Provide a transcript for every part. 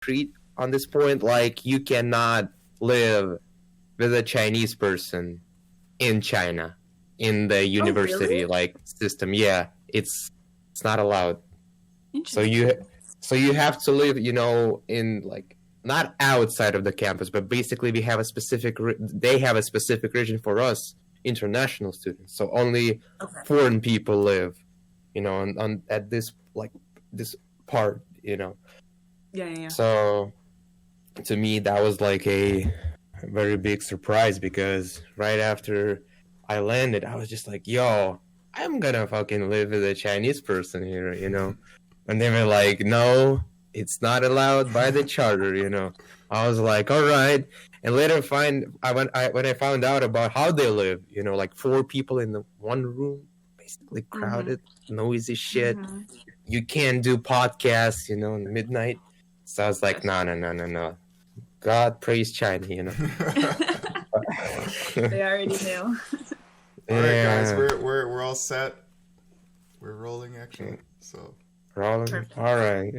concrete on this point. Like, you cannot live with a Chinese person in China in the university system. Yeah, it's not allowed. So you have to live, in like not outside of the campus, but basically they have a specific region for us international students. So only foreign people live, on at this part, Yeah. So to me, that was like a very big surprise, because right after I landed, I was just like, yo, I'm gonna fucking live with a Chinese person here, And they were like, no, it's not allowed by the charter, I was like, all right. And later when I found out about how they live, like 4 people in the one room, basically crowded, noisy shit. You can't do podcasts, in midnight. So I was like, no. God praise China, They already knew. All right, guys, we're all set. We're rolling, actually. So rolling. Perfect. All right,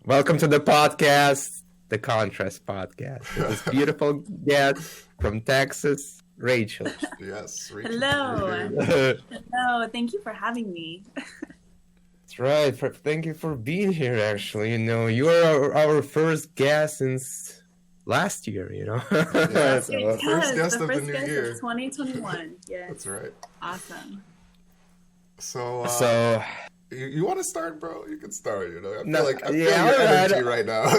welcome to the podcast, the Contrast Podcast. This beautiful guest from Texas, Rachel. Yes, Rachel. Hello. Thank you for having me. That's right. Thank you for being here. Actually, you are our first guest since last year, Yeah, first guest of the new year. 2021. Yes. That's right. Awesome. So you want to start, bro? You can start, I feel your energy right now.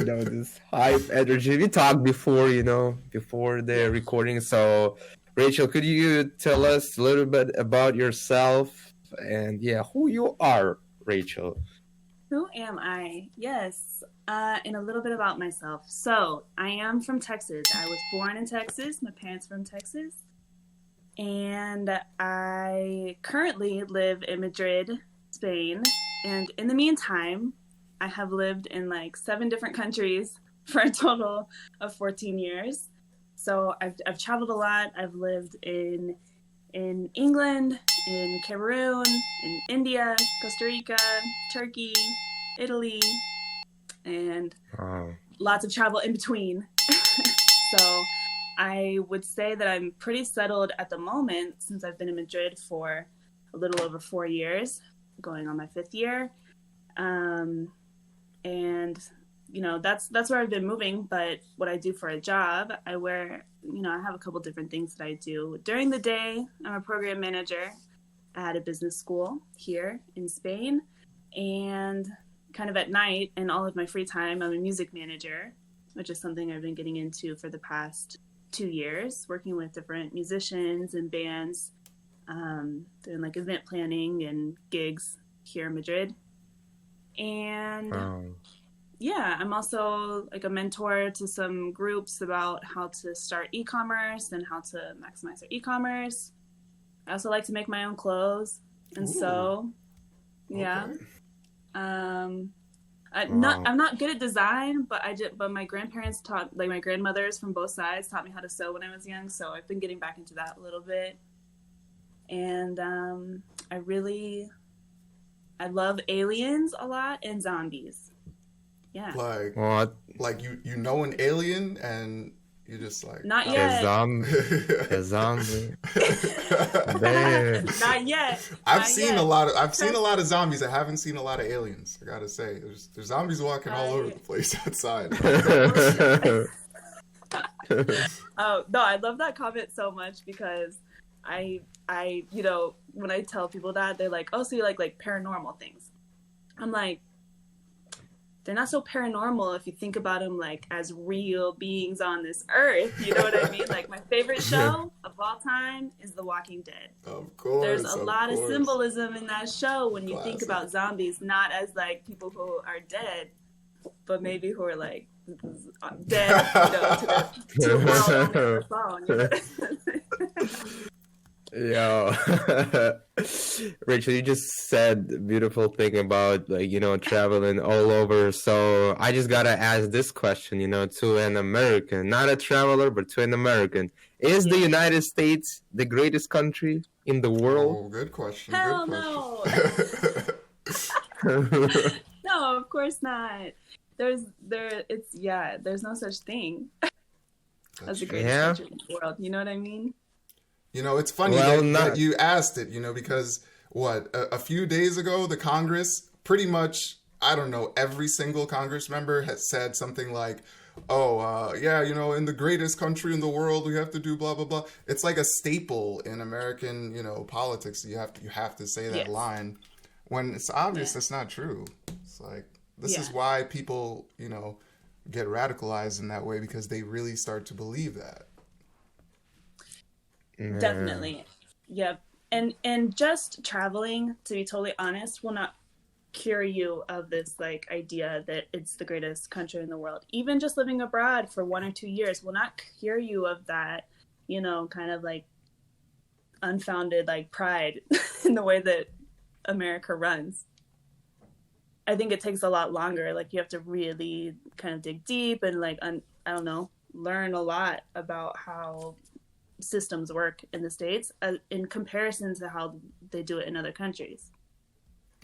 This hype energy. We talked before, before the recording. So, Rachel, could you tell us a little bit about yourself and who you are, Rachel? Who am I? Yes. And a little bit about myself. So, I am from Texas. I was born in Texas. My parents are from Texas. And I currently live in Madrid, Spain. And in the meantime, I have lived in 7 different countries for a total of 14 years. So I've traveled a lot. I've lived in England, in Cameroon, in India, Costa Rica, Turkey, Italy, and lots of travel in between. So I would say that I'm pretty settled at the moment, since I've been in Madrid for a little over 4 years, going on my 5th year. And, that's where I've been moving. But what I do for a job, I have a couple different things that I do. During the day, I'm a program manager at a business school here in Spain. And kind of at night and all of my free time, I'm a music manager, which is something I've been getting into for the past 2 years, working with different musicians and bands, doing event planning and gigs here in Madrid. And I'm also a mentor to some groups about how to start e-commerce and how to maximize their e-commerce. I also like to make my own clothes and sew. Yeah. Okay. I'm not good at design, but my grandparents taught, my grandmothers from both sides taught me how to sew when I was young. So I've been getting back into that a little bit. And I love aliens a lot and zombies. Yeah. You know an alien and you just not yet. A zombie. Not yet. I've seen a lot of zombies. I haven't seen a lot of aliens. I gotta say, there's zombies walking all over the place outside. Oh no, I love that comment so much, because I when I tell people that, they're like, oh, so you like paranormal things. I'm like, they're not so paranormal if you think about them as real beings on this earth. You know what I mean? My favorite show of all time is The Walking Dead. Of course. There's a lot of symbolism in that show when you think about zombies, not as people who are dead, but maybe who are dead, to the world on their phone. Yo, Rachel, you just said a beautiful thing about traveling all over. So I just gotta ask this question, to an American, not a traveler, but to an American: is the United States the greatest country in the world? Oh, good question. Hell no. No, No, of course not. There's no such thing as the greatest Yeah. country in the world. You know what I mean? It's funny that you asked it, because a few days ago, the Congress pretty much, I don't know, every single Congress member has said something like, in the greatest country in the world, we have to do blah, blah, blah. It's like a staple in American, politics. You have to say that line when it's obvious that's not true. It's like, this is why people, get radicalized in that way, because they really start to believe that. Definitely. Yep. And just traveling, to be totally honest, will not cure you of this like idea that it's the greatest country in the world. Even just living abroad for 1 or 2 years will not cure you of that, kind of like unfounded like pride in the way that America runs. I think it takes a lot longer. Like you have to really kind of dig deep and like, I don't know, learn a lot about how systems work in the States in comparison to how they do it in other countries.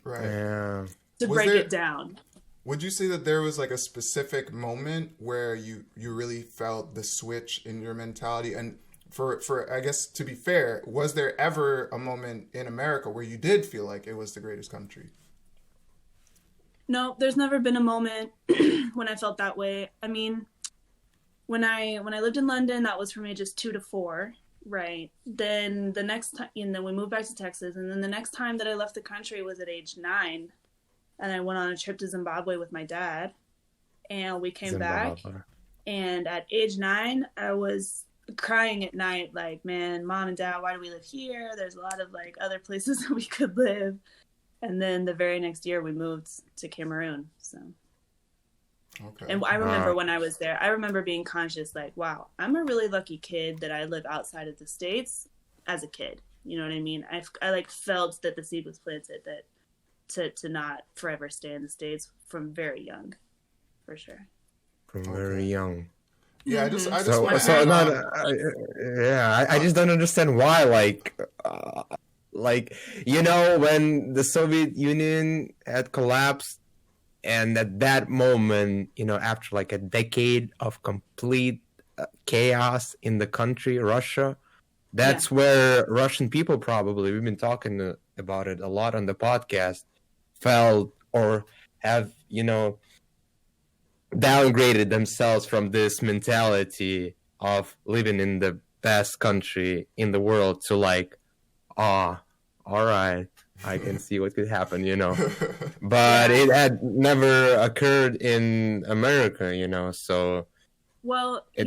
Right. Yeah. To break it down. Would you say that there was like a specific moment where you really felt the switch in your mentality? And for I guess to be fair, was there ever a moment in America where you did feel like it was the greatest country? No, there's never been a moment when I felt that way. I mean, when I lived in London, that was from ages 2 to 4, right? Then the next time, then we moved back to Texas, and then the next time that I left the country was at age 9, and I went on a trip to Zimbabwe with my dad, and we came back, and at age 9, I was crying at night, like, man, Mom and Dad, why do we live here? There's a lot of like other places that we could live. And then the very next year we moved to Cameroon. So, okay. And I remember when I was there, I remember being conscious, like, wow, I'm a really lucky kid that I live outside of the States as a kid. You know what I mean? I like felt that the seed was planted that to not forever stay in the States from very young, for sure. From very young. Yeah, I just I just don't understand why, like, when the Soviet Union had collapsed, and at that moment, after like a decade of complete chaos in the country, Russia, that's where Russian people probably, we've been talking about it a lot on the podcast, felt or have, downgraded themselves from this mentality of living in the best country in the world to like, all right, I can see what could happen, But it had never occurred in America, so. Well, I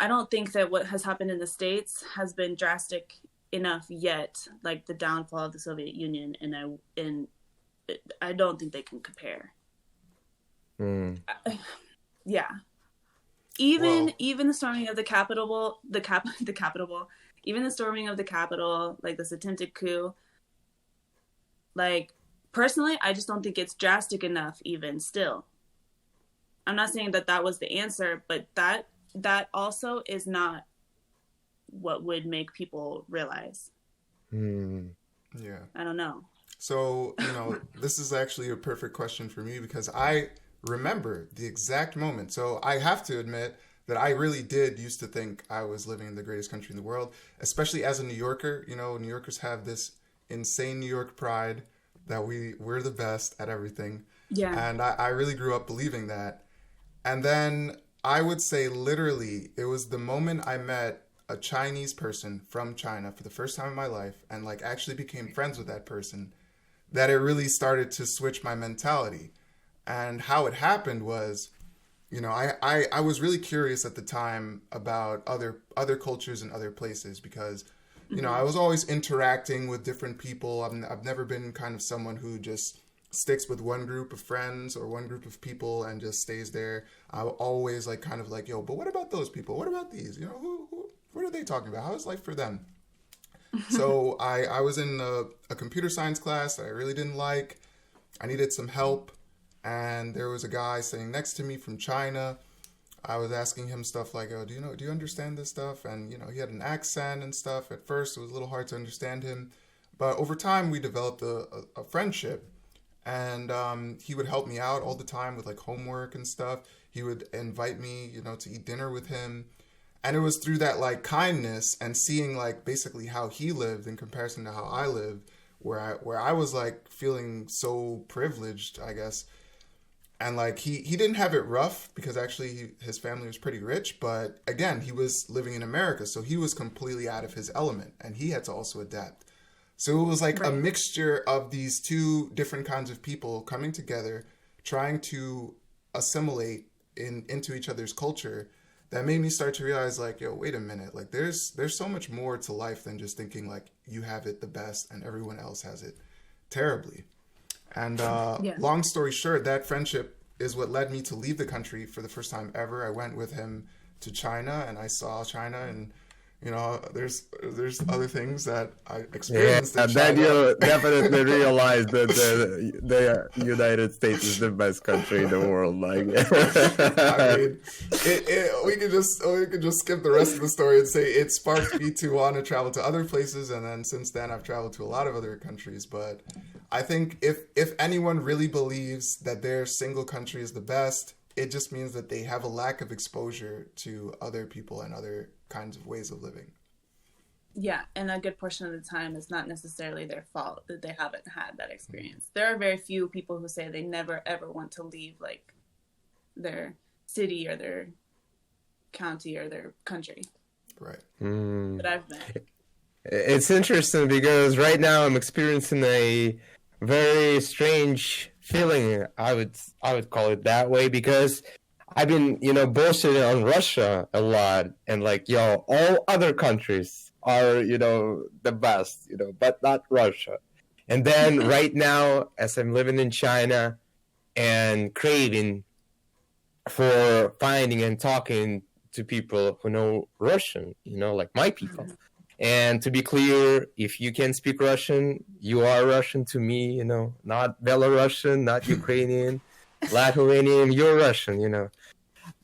don't think that what has happened in the States has been drastic enough yet, like the downfall of the Soviet Union, and I don't think they can compare. Yeah. Even the storming of the Capitol, even the storming of the Capitol, like this attempted coup, like, personally, I just don't think it's drastic enough even still. I'm not saying that was the answer, but that also is not what would make people realize. Yeah. I don't know. So, this is actually a perfect question for me because I remember the exact moment. So I have to admit that I really did used to think I was living in the greatest country in the world, especially as a New Yorker. New Yorkers have this insane New York pride that we're the best at everything. Yeah. And I really grew up believing that. And then I would say literally it was the moment I met a Chinese person from China for the first time in my life and like actually became friends with that person that it really started to switch my mentality. And how it happened was, I was really curious at the time about other cultures and other places because, I was always interacting with different people. I've never been kind of someone who just sticks with one group of friends or one group of people and just stays there. I always like kind of like, yo, but what about those people? What about these? What are they talking about? How is life for them? So I was in a computer science class that I really didn't like. I needed some help. And there was a guy sitting next to me from China. I was asking him stuff like, oh, do you understand this stuff? And, he had an accent and stuff. At first, it was a little hard to understand him. But over time, we developed a friendship. and he would help me out all the time with like homework and stuff. He would invite me, you know, to eat dinner with him. And it was through that like kindness and seeing like basically how he lived in comparison to how I lived, where I was like feeling so privileged, I guess. And like he didn't have it rough because actually his family was pretty rich, but again, he was living in America, so he was completely out of his element and he had to also adapt. So it was like a mixture of these two different kinds of people coming together, trying to assimilate into each other's culture, that made me start to realize like, yo, wait a minute, like there's so much more to life than just thinking like you have it the best and everyone else has it terribly. And long story short, that friendship is what led me to leave the country for the first time ever. I went with him to China and I saw China, and you know, there's other things that I experienced in China. Then you definitely realize that the United States is the best country in the world. Like, I mean, we could just skip the rest of the story and say it sparked me to want to travel to other places, and then since then I've traveled to a lot of other countries. But I think if anyone really believes that their single country is the best, it just means that they have a lack of exposure to other people and other kinds of ways of living. Yeah, and a good portion of the time it's not necessarily their fault that they haven't had that experience. There are very few people who say they never ever want to leave like their city or their county or their country. Right. But I've met. It's interesting because right now I'm experiencing a very strange feeling. I would call it that way, because I've been, you know, bullshitting on Russia a lot and like, yo, all other countries are, you know, the best, you know, but not Russia. And then right now, as I'm living in China and craving for finding and talking to people who know Russian, you know, like my people. And to be clear, if you can speak Russian, you are Russian to me, you know, not Belarusian, not Ukrainian, Lithuanian, you're Russian, you know.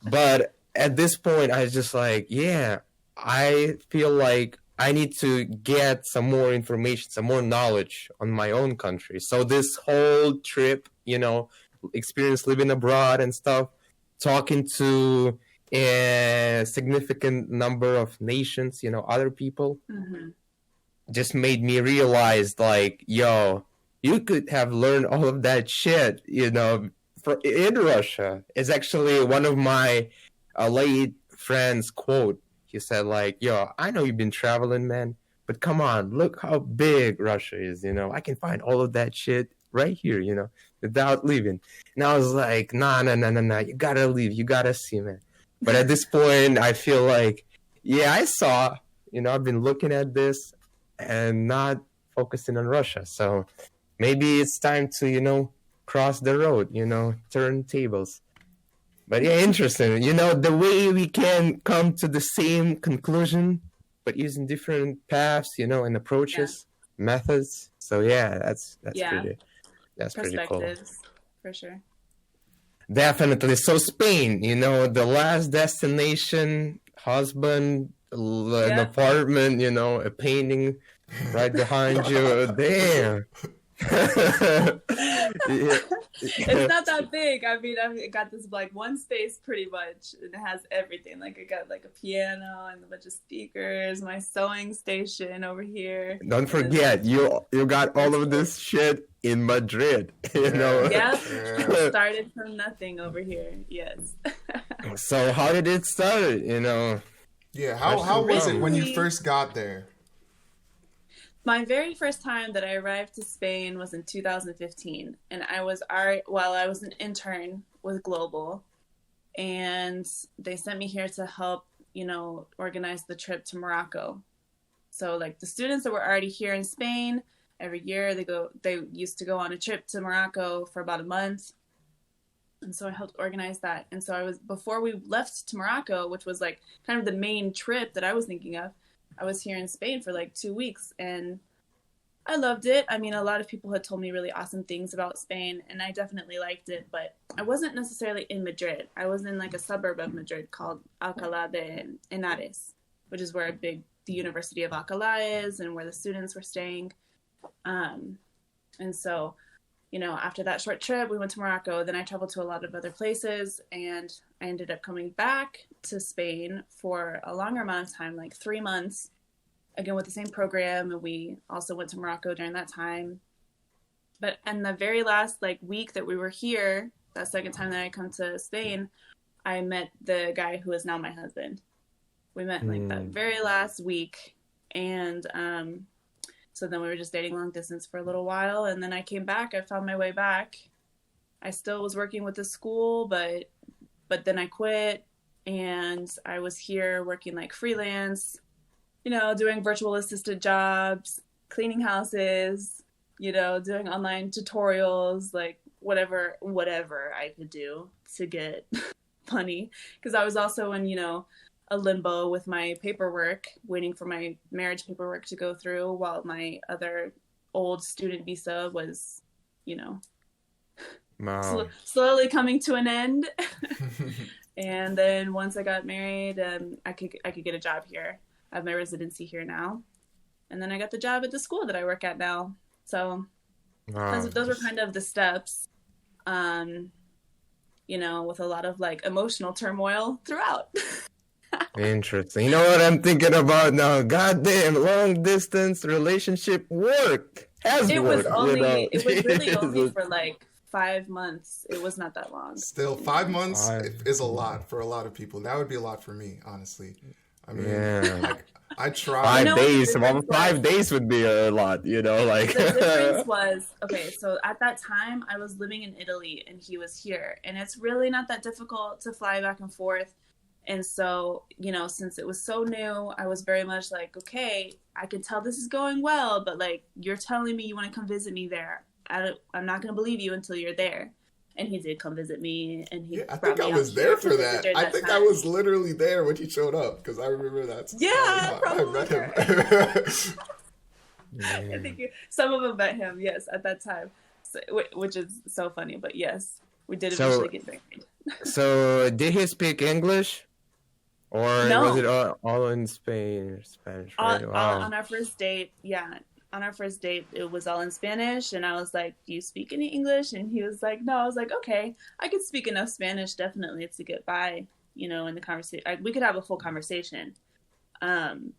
But at this point, I was just like, yeah, I feel like I need to get some more information, some more knowledge on my own country. So this whole trip, you know, experience living abroad and stuff, talking to a significant number of nations, you know, other people, just made me realize like, yo, you could have learned all of that shit, you know, in Russia. Is actually one of my late friends' quote. He said like, yo, I know you've been traveling, man, but come on, look how big Russia is, you know. I can find all of that shit right here, you know, without leaving. And I was like, nah, you gotta leave, you gotta see, man. But at this point, I feel like, yeah, I saw, you know, I've been looking at this and not focusing on Russia. So maybe it's time to, you know, cross the road, you know, turn tables. But yeah, interesting. You know, the way we can come to the same conclusion, but using different paths, you know, and approaches, methods. So yeah, that's pretty cool. For sure. Definitely. So Spain, you know, the last destination, husband, an apartment, you know, a painting right behind you. Damn. It's not that big. I mean, I got this like one space pretty much, and it has everything. Like I got like a piano and a bunch of speakers, my sewing station over here. Don't forget, you got all of this shit in Madrid, you know. Yep. Started from nothing over here. Yes. So how did it start? You know. Yeah. How was it when you first got there? My very first time that I arrived to Spain was in 2015, and I was an intern with Global, and they sent me here to help, you know, organize the trip to Morocco. So like the students that were already here in Spain, every year they used to go on a trip to Morocco for about a month. And so I helped organize that. And so before we left to Morocco, which was like kind of the main trip that I was thinking of, I was here in Spain for like 2 weeks, and I loved it. I mean, a lot of people had told me really awesome things about Spain, and I definitely liked it, but I wasn't necessarily in Madrid. I was in like a suburb of Madrid called Alcalá de Henares, which is where the University of Alcalá is and where the students were staying. And so, after that short trip, we went to Morocco. Then I traveled to a lot of other places, and I ended up coming back to Spain for a longer amount of time, like 3 months, again with the same program. And we also went to Morocco during that time. But in the very last week that we were here, that second time that I come to Spain, I met the guy who is now my husband. We met that very last week, and so then we were just dating long distance for a little while, and then I came back. I found my way back. I still was working with the school, but then I quit, and I was here working freelance, doing virtual assistant jobs, cleaning houses, doing online tutorials, whatever I could do to get money. Because I was also in, a limbo with my paperwork, waiting for my marriage paperwork to go through while my other old student visa was, Wow. slowly coming to an end. And then once I got married, I could get a job here. I have my residency here now. And then I got the job at the school that I work at now. So those were kind of the steps, with a lot of emotional turmoil throughout. Interesting. You know what I'm thinking about now? Goddamn, long distance relationship worked. It was really only for 5 months. It was not that long. Still, 5 months is a lot for a lot of people. That would be a lot for me, honestly. I mean, I tried. 5 days. 5 days would be a lot, The difference was, so at that time, I was living in Italy and he was here. And it's really not that difficult to fly back and forth. And so, since it was so new, I was very much okay, I can tell this is going well, but you're telling me you want to come visit me there. I'm not going to believe you until you're there. And he did come visit me, and I think I was there for that. I think I was literally there when he showed up, because I remember that. Yeah, I met him. I think some of them met him, yes, at that time, which is so funny. But yes, we did eventually get married. So did he speak English? Or no. Was it all in Spanish? Right? On our first date, yeah. On our first date, it was all in Spanish, and I was like, do you speak any English? And he was like, no. I was like, okay, I could speak enough Spanish, definitely, to get by, in the conversation. We could have a full conversation. Damn,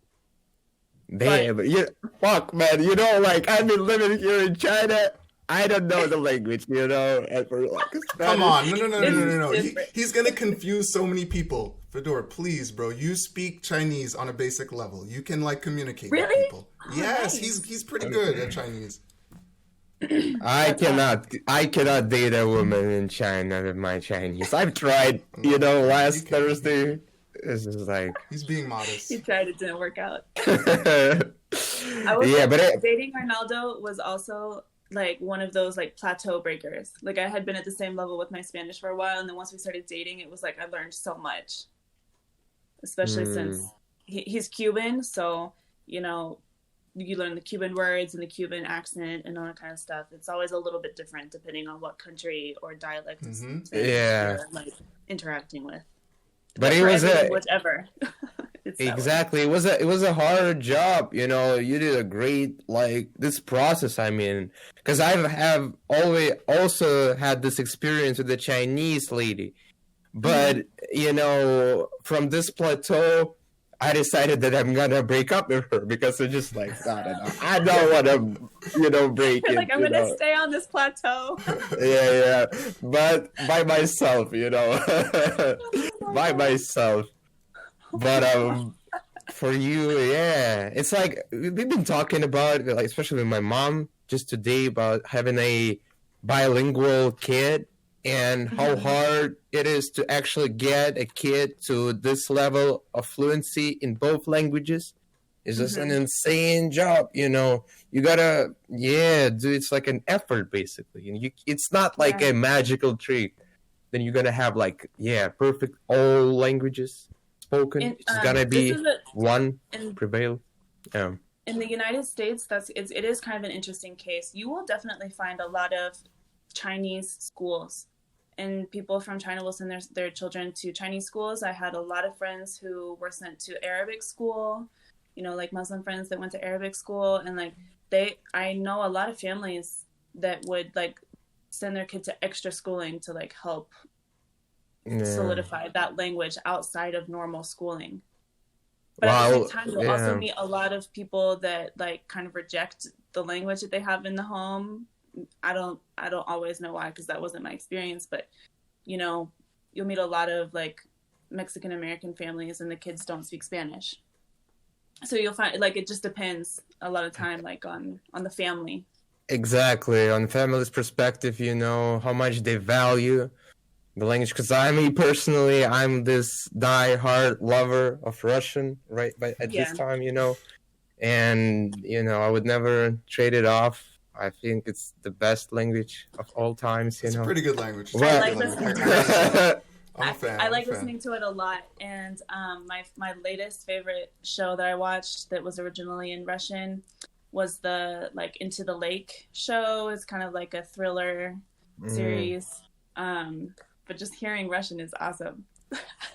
fuck, man. I've been living here in China. I don't know the language, Come on, no. He's gonna confuse so many people. Fedor, please, bro. You speak Chinese on a basic level. You can communicate with people. Oh, yes, nice. he's pretty good at Chinese. I cannot date a woman in China with my Chinese. I've tried, last Thursday. It's just he's being modest. He tried, it didn't work out. Dating Ronaldo was also one of those plateau breakers. I had been at the same level with my Spanish for a while, and then once we started dating, it was I learned so much, especially since he's Cuban, so you learn the Cuban words and the Cuban accent and all that kind of stuff. It's always a little bit different depending on what country or dialect you're interacting with. But it was whatever. Exactly. It was a hard job, you did a great this process, because I have always also had this experience with the Chinese lady. But, from this plateau, I decided that I'm gonna break up with her because it's just I don't want to, break it. I'm gonna stay on this plateau. Yeah, but by myself, by myself. But for you, yeah, it's we've been talking about, especially with my mom just today, about having a bilingual kid and how hard it is to actually get a kid to this level of fluency in both languages. It's just an insane job, you gotta, it's an effort, basically. It's not a magical trick. Then you're gonna have perfect all languages spoken. It's gonna be one prevail. Yeah. In the United States, it is kind of an interesting case. You will definitely find a lot of Chinese schools, and people from China will send their children to Chinese schools. I had a lot of friends who were sent to Arabic school, Muslim friends that went to Arabic school, and I know a lot of families that would send their kid to extra schooling to like help Yeah. solidify that language outside of normal schooling. But at the same time, you'll also meet a lot of people that like kind of reject the language that they have in the home. I don't always know why, because that wasn't my experience, but you know, you'll meet a lot of like Mexican American families and the kids don't speak Spanish. So you'll find like it just depends a lot of time like on the family. Exactly, on family's perspective, you know, how much they value the language. Because personally, I'm this die-hard lover of Russian, right? But at this time, you know, and, you know, I would never trade it off. I think it's the best language of all times, you know. It's a pretty good language. Well, I like listening to it. I'm a fan. I like listening to it a lot. And my latest favorite show that I watched that was originally in Russian was the like Into the Lake show. It's kind of like a thriller series. But just hearing Russian is awesome.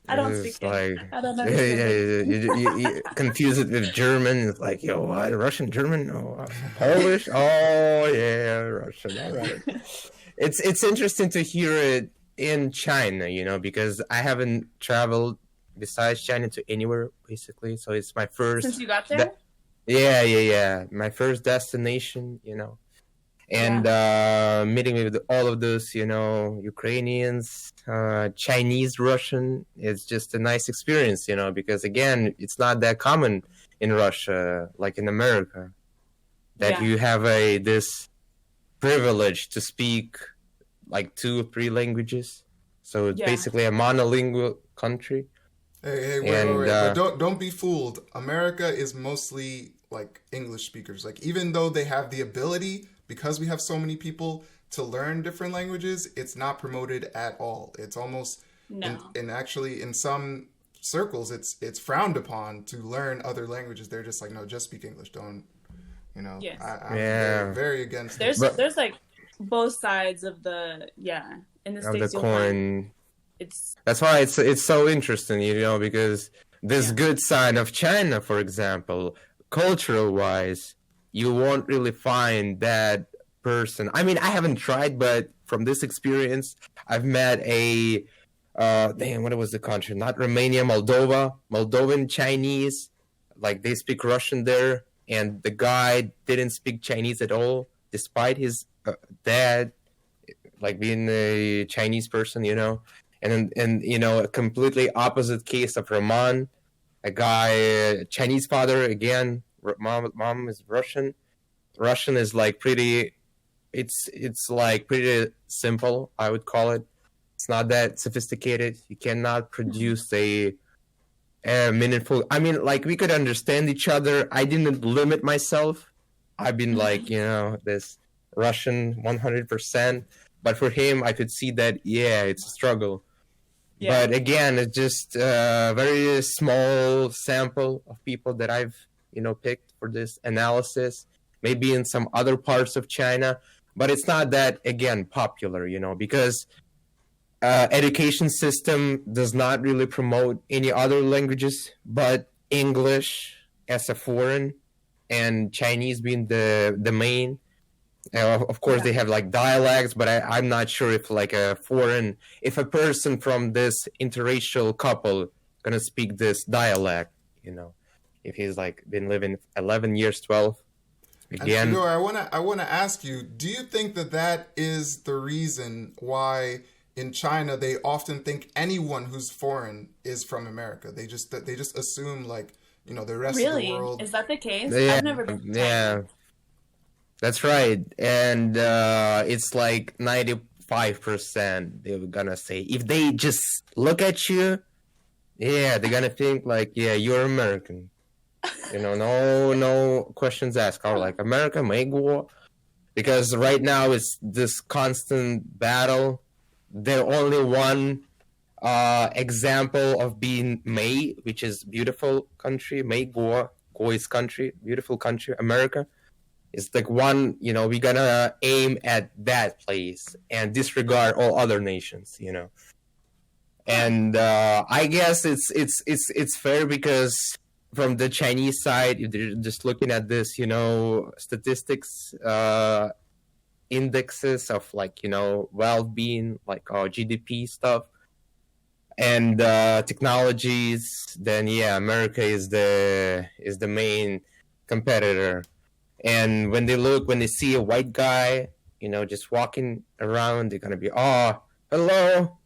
I don't speak it. I don't know. You confuse it with German. It's like, yo, what? Russian, German? No, Polish? Oh, yeah, Russian. All right. It's interesting to hear it in China, you know, because I haven't traveled besides China to anywhere, basically. So it's my first... Since you got there? Yeah. My first destination, you know. And meeting with all of those, you know, Ukrainians, Chinese, Russian, it's just a nice experience, you know, because, again, it's not that common in Russia, like in America, that you have this privilege to speak like 2 or 3 languages. So it's basically a monolingual country. Hey, wait. But don't be fooled. America is mostly like English speakers. Like, even though they have the ability, because we have so many people to learn different languages, it's not promoted at all. It's almost, and actually in some circles, it's frowned upon to learn other languages. They're just like, no, just speak English. Don't, you know. Yes. I'm very, very against it. There's like both sides of the in the States, the coin. That's why it's so interesting, you know, because this good side of China, for example, cultural wise, you won't really find that person. I mean, I haven't tried, but from this experience, I've met what was the country? Not Romania, Moldovan Chinese. Like, they speak Russian there, and the guy didn't speak Chinese at all, despite his dad, like, being a Chinese person, you know. And you know, a completely opposite case of Roman, a guy, Chinese father, again, mom is Russian. Russian is like pretty, it's like pretty simple, I would call it. It's not that sophisticated. You cannot produce a meaningful, I mean, like, we could understand each other. I didn't limit myself. I've been like, you know, this Russian 100%. But for him, I could see that, it's a struggle. Yeah. But again, it's just a very small sample of people that I've, you know, picked for this analysis. Maybe in some other parts of China. But it's not that, again, popular, you know, because education system does not really promote any other languages but English as a foreign, and Chinese being the main. Of course, they have like dialects, but I'm not sure if like if a person from this interracial couple gonna speak this dialect, you know, if he's like been living 11 years, 12. Again, and Fedor, I wanna ask you, do you think that is the reason why in China they often think anyone who's foreign is from America? They just assume, like, you know, the rest of the world. Is that the case? I've never been to China. Yeah. That's right. And it's like 95% they're gonna say. If they just look at you, they're gonna think like, you're American. You know, no questions asked. Or like, America, 美国. Because right now it's this constant battle. There's only one example of being 美, which is beautiful country. 美国, 国 is country, beautiful country, America. It's like one, you know, we're gonna aim at that place and disregard all other nations, you know. And I guess it's fair because from the Chinese side, if they're just looking at this, you know, statistics, indexes of like, well-being, like GDP stuff and technologies, then yeah, America is the main competitor. And when they see a white guy, just walking around, they're gonna be, oh, hello,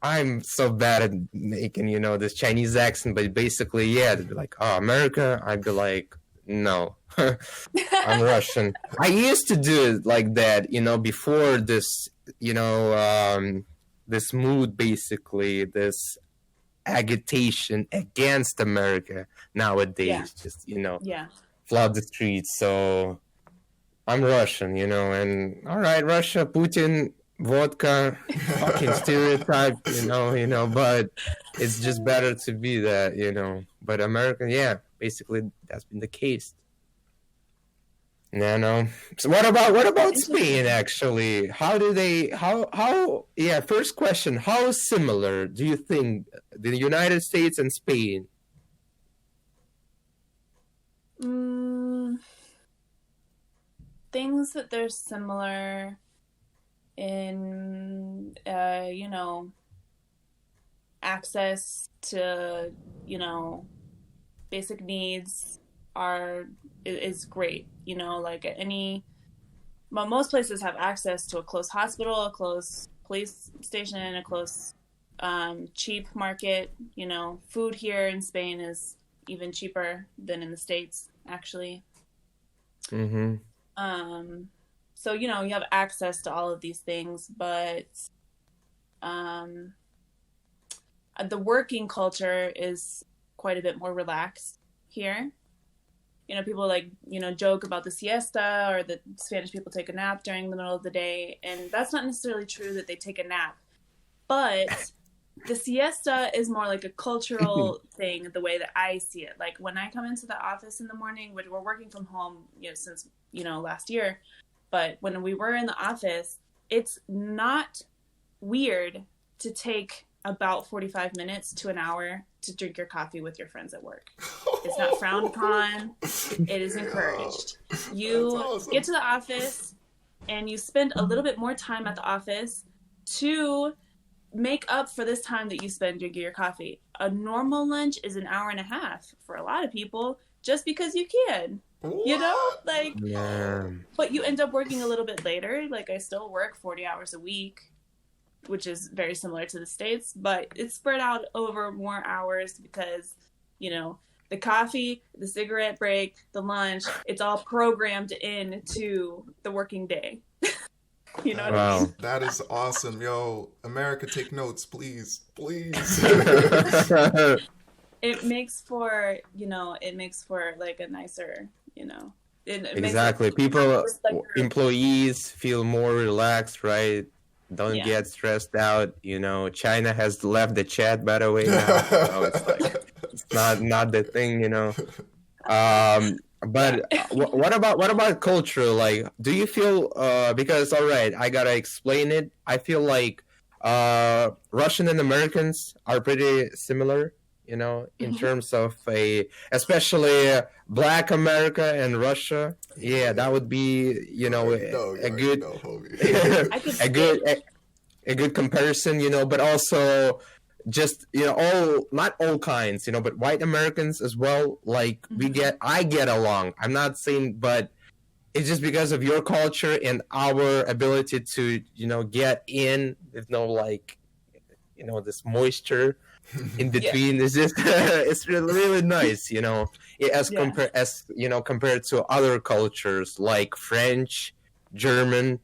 I'm so bad at making this Chinese accent, but basically, yeah, they'd be like, oh, America. I'd be like, no, I'm Russian. I used to do it like that, before this, this mood, basically, this agitation against America nowadays, just flood the streets. So I'm Russian, and all right, Russia, Putin, vodka, fucking stereotype, but it's just better to be that, But America, yeah, basically that's been the case. No. So what about Spain actually? First question, how similar do you think the United States and Spain? Things that they're similar in, access to, basic needs is great. Like most places have access to a close hospital, a close police station, a close cheap market. Food here in Spain is even cheaper than in the States, actually. Mm-hmm. So, you have access to all of these things, but the working culture is quite a bit more relaxed here. People joke about the siesta, or that Spanish people take a nap during the middle of the day. And that's not necessarily true that they take a nap, but the siesta is more like a cultural thing, the way that I see it. Like when I come into the office in the morning, which we're working from home, since, last year, but when we were in the office, it's not weird to take about 45 minutes to an hour to drink your coffee with your friends at work. It's not frowned upon. It is encouraged. You awesome. Get to the office and you spend a little bit more time at the office to make up for this time that you spend drinking your coffee. A normal lunch is an hour and a half for a lot of people, just because you can. What? Yeah. But you end up working a little bit later. Like I still work 40 hours a week, which is very similar to the States, but it's spread out over more hours because, the coffee, the cigarette break, the lunch, it's all programmed into the working day. You know what I mean? That is awesome. Yo, America, take notes, please. Please. It makes for like a nicer, exactly. People, employees feel more relaxed, right? Don't get stressed out. China has left the chat, by the way, now. So it's like, it's not the thing, But what about culture? Like, do you feel because all right, I gotta explain it. I feel like Russian and Americans are pretty similar, in terms of especially Black America and Russia. Yeah, that would be a good comparison, but also just not all kinds, but white Americans as well. Like I get along. I'm not saying, but it's just because of your culture and our ability to get in with this moisture in between. It's just it's really nice, compared to other cultures like French, German.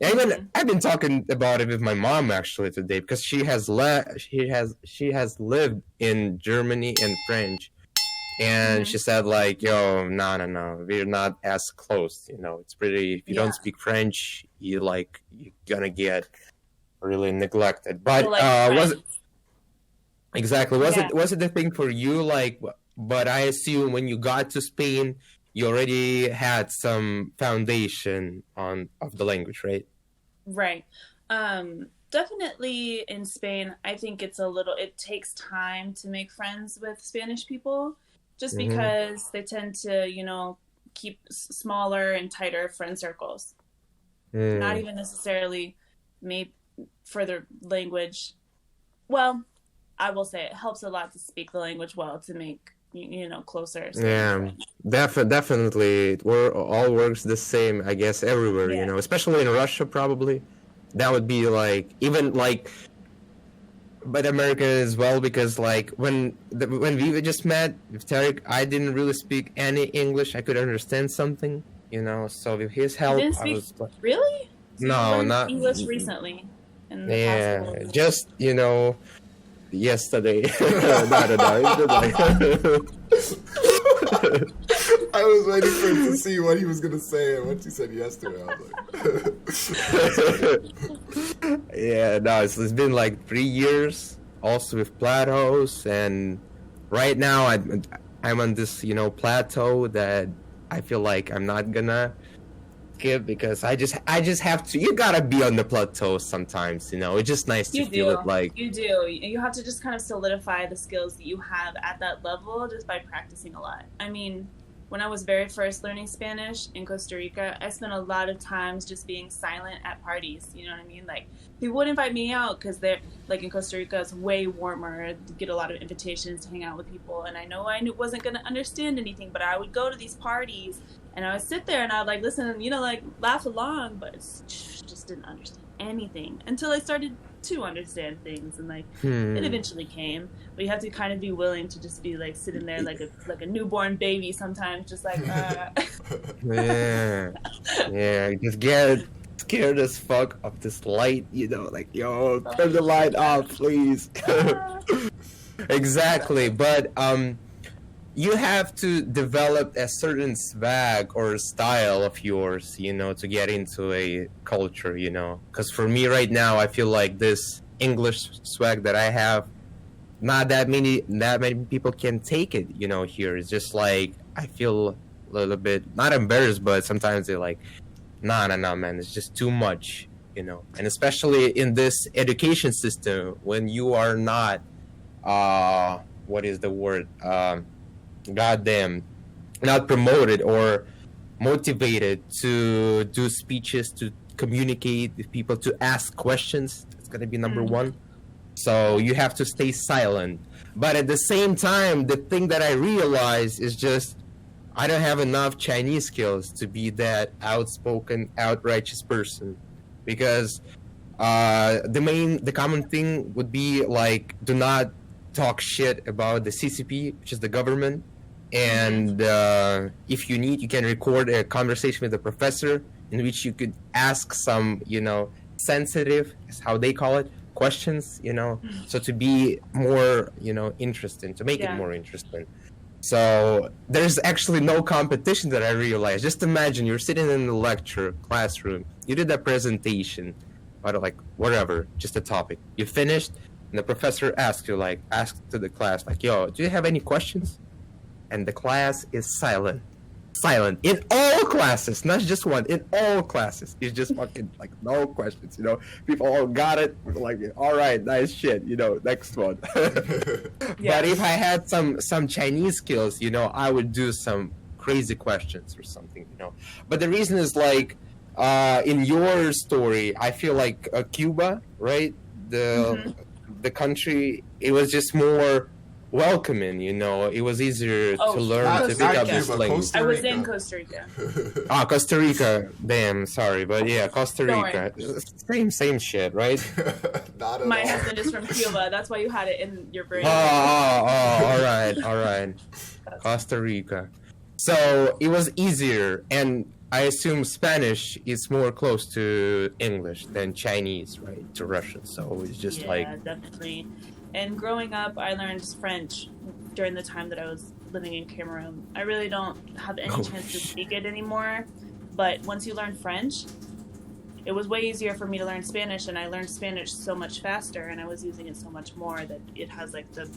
I've been talking about it with my mom actually today, because she has lived in Germany and French, and she said like, yo, no, we're not as close. It's pretty. If you don't speak French, you're gonna get really neglected. But was it the thing for you? But I assume when you got to Spain, you already had some foundation of the language, right? Right. Definitely in Spain, I think it takes time to make friends with Spanish people, just because they tend to, keep smaller and tighter friend circles. Not Mm. even necessarily maybe further language. Well, I will say it helps a lot to speak the language well to make closer, staying Yeah, friends. definitely. It all works the same, I guess, everywhere, Yeah. especially in Russia, probably. That would be like, even like, but America as well, because like when we just met with Tarik, I didn't really speak any English. I could understand something, so with his You help, didn't I speak was like, really? So you no, learned not, English recently in the past couple yeah, of years. just, yesterday. No, no, no. It's just I was waiting for him to see what he was gonna say, and once he said yesterday, I was like, Yeah, no, it's been like 3 years, also with plateaus, and right now I'm on this, plateau that I feel like I'm not gonna skip because I just have to. You gotta be on the plateau sometimes, It's just nice to You feel it do. like. You do. You have to just kind of solidify the skills that you have at that level just by practicing a lot. I mean, when I was very first learning Spanish in Costa Rica, I spent a lot of times just being silent at parties. You know what I mean? Like, people would invite me out because they're, like, in Costa Rica, it's way warmer. You get a lot of invitations to hang out with people. And I know wasn't going to understand anything, but I would go to these parties and I would sit there and I would, like, listen, like, laugh along, but just didn't understand anything until I started to understand things, and like it eventually came. But you have to kind of be willing to just be like sitting there like a newborn baby sometimes, just like Yeah, yeah, just get scared as fuck of this light, like, yo, turn the light off, please. Exactly, but you have to develop a certain swag or style of yours, to get into a culture, because for me right now, I feel like this English swag that I have, not that many people can take it, here. It's just like, I feel a little bit, not embarrassed, but sometimes they're like, nah, nah, nah, man, it's just too much, and especially in this education system, when you are not, what is the word, goddamn, not promoted or motivated to do speeches, to communicate with people, to ask questions. That's gonna be number one. So you have to stay silent. But at the same time, the thing that I realize is just I don't have enough Chinese skills to be that outspoken, outrageous person, because the common thing would be like, do not talk shit about the CCP, which is the government. And if you need, you can record a conversation with the professor in which you could ask some, sensitive, is how they call it, questions, so to be more, interesting, to make it more interesting. So there's actually no competition that I realized. Just imagine you're sitting in the lecture classroom, you did a presentation about like whatever, just a topic. You finished, and the professor asks to the class, like, yo, do you have any questions? And the class is silent in all classes, not just one, in all classes. It's just fucking like no questions, people all got it, like, all right, nice shit, next one. But if I had some Chinese skills, I would do some crazy questions or something, but the reason is like, in your story, I feel like Cuba, right, the country, it was just more welcoming, it was easier to learn, to pick up this language. I was in Costa Rica. Costa Rica, damn, sorry, but yeah, Costa Rica, same shit, right? My husband is from Cuba, that's why you had it in your brain. All right. Costa Rica. So it was easier, and I assume Spanish is more close to English than Chinese, right, to Russian. So it's just yeah, definitely. And growing up, I learned French during the time that I was living in Cameroon. I really don't have any chance to speak it anymore. But once you learn French, it was way easier for me to learn Spanish. And I learned Spanish so much faster, and I was using it so much more that it has like the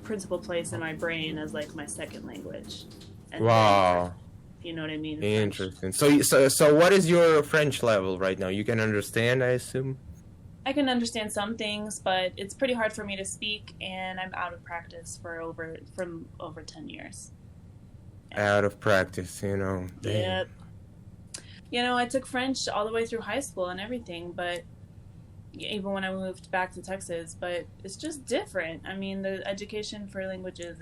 principal place in my brain as like my second language. And wow. Then, you know what I mean? Interesting. So what is your French level right now? You can understand, I assume? I can understand some things, but it's pretty hard for me to speak, and I'm out of practice from over 10 years. Out of practice, Yep. You know, I took French all the way through high school and everything, but even when I moved back to Texas, but it's just different. I mean, the education for languages,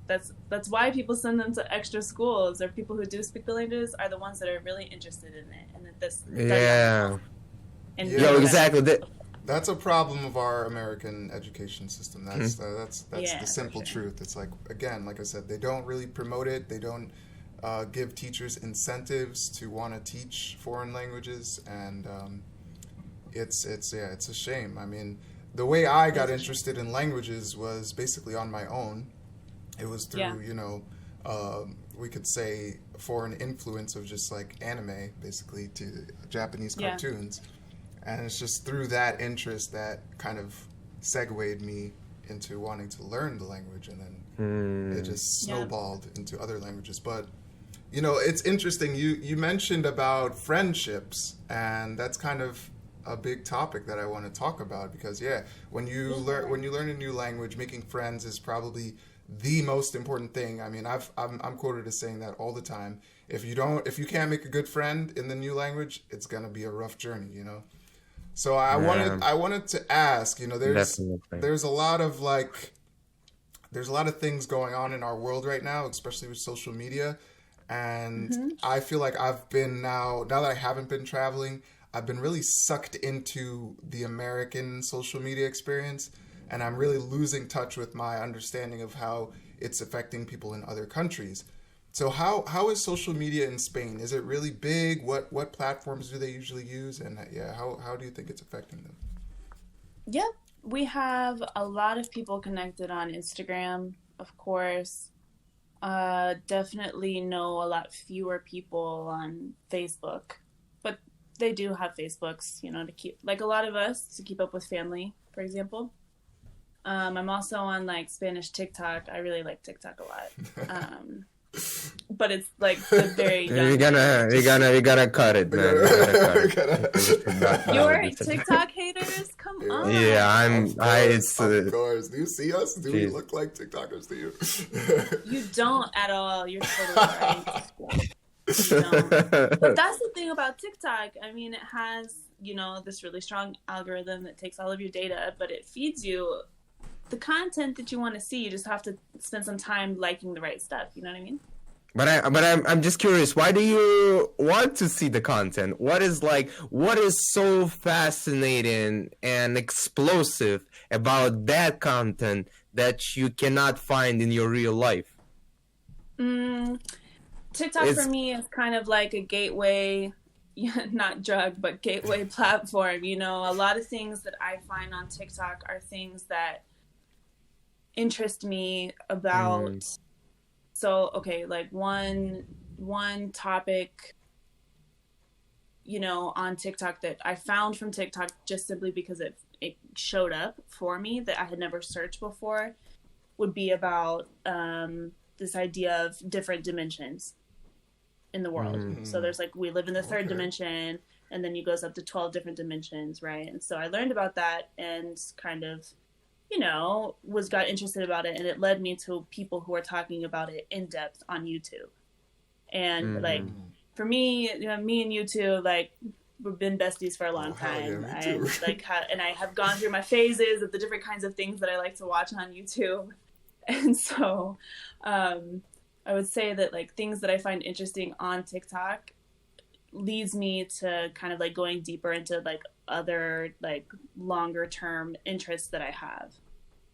that's why people send them to extra schools, or people who do speak the languages are the ones that are really interested in it, and that this Yeah. And Yeah. Yo, exactly. That's a problem of our American education system. That's Yeah, the simple for sure. truth. It's like, again, like I said, they don't really promote it. They don't give teachers incentives to want to teach foreign languages, and it's a shame. I mean, the way I got interested in languages was basically on my own. It was through we could say foreign influence of just like anime, basically, to Japanese cartoons. And it's just through that interest that kind of segued me into wanting to learn the language, and then it just snowballed into other languages. But you know, it's interesting. You mentioned about friendships, and that's kind of a big topic that I want to talk about, because when you learn a new language, making friends is probably the most important thing. I mean, I'm quoted as saying that all the time. If you can't make a good friend in the new language, it's gonna be a rough journey, you know. So I wanted to ask, you know, there's a lot of things going on in our world right now, especially with social media, and I feel like I've been now that I haven't been traveling, I've been really sucked into the American social media experience, and I'm really losing touch with my understanding of how it's affecting people in other countries. So how is social media in Spain? Is it really big? What platforms do they usually use? And how do you think it's affecting them? Yep. We have a lot of people connected on Instagram, of course. Definitely know a lot fewer people on Facebook. But they do have Facebooks, you know, to keep, like a lot of us, to keep up with family, for example. I'm also on like Spanish TikTok. I really like TikTok a lot. But it's like the very young. You gotta cut it, man. You gotta cut it. Your TikTok haters, come on. Yeah, it's of course. Do you see us? Do we look like TikTokers to you? You don't at all. You're totally right. You don't. But that's the thing about TikTok. I mean, it has, you know, this really strong algorithm that takes all of your data, but it feeds you the content that you want to see. You just have to spend some time liking the right stuff. You know what I mean? But I'm just curious. Why do you want to see the content? What is so fascinating and explosive about that content that you cannot find in your real life? TikTok for me is kind of like a gateway, not drug, but gateway platform. You know, a lot of things that I find on TikTok are things that interest me about. So, okay, like one topic, you know, on TikTok that I found from TikTok just simply because it showed up for me that I had never searched before would be about this idea of different dimensions in the world. So there's like, we live in the third dimension, and then it goes up to 12 different dimensions, right? And so I learned about that and kind of, you know, got interested about it, and it led me to people who are talking about it in depth on YouTube. And like, for me, you know, me and YouTube, like, we've been besties for a long time. Yeah, me too. And I have gone through my phases of the different kinds of things that I like to watch on YouTube. And so, I would say that like things that I find interesting on TikTok leads me to kind of like going deeper into like other like longer term interests that I have.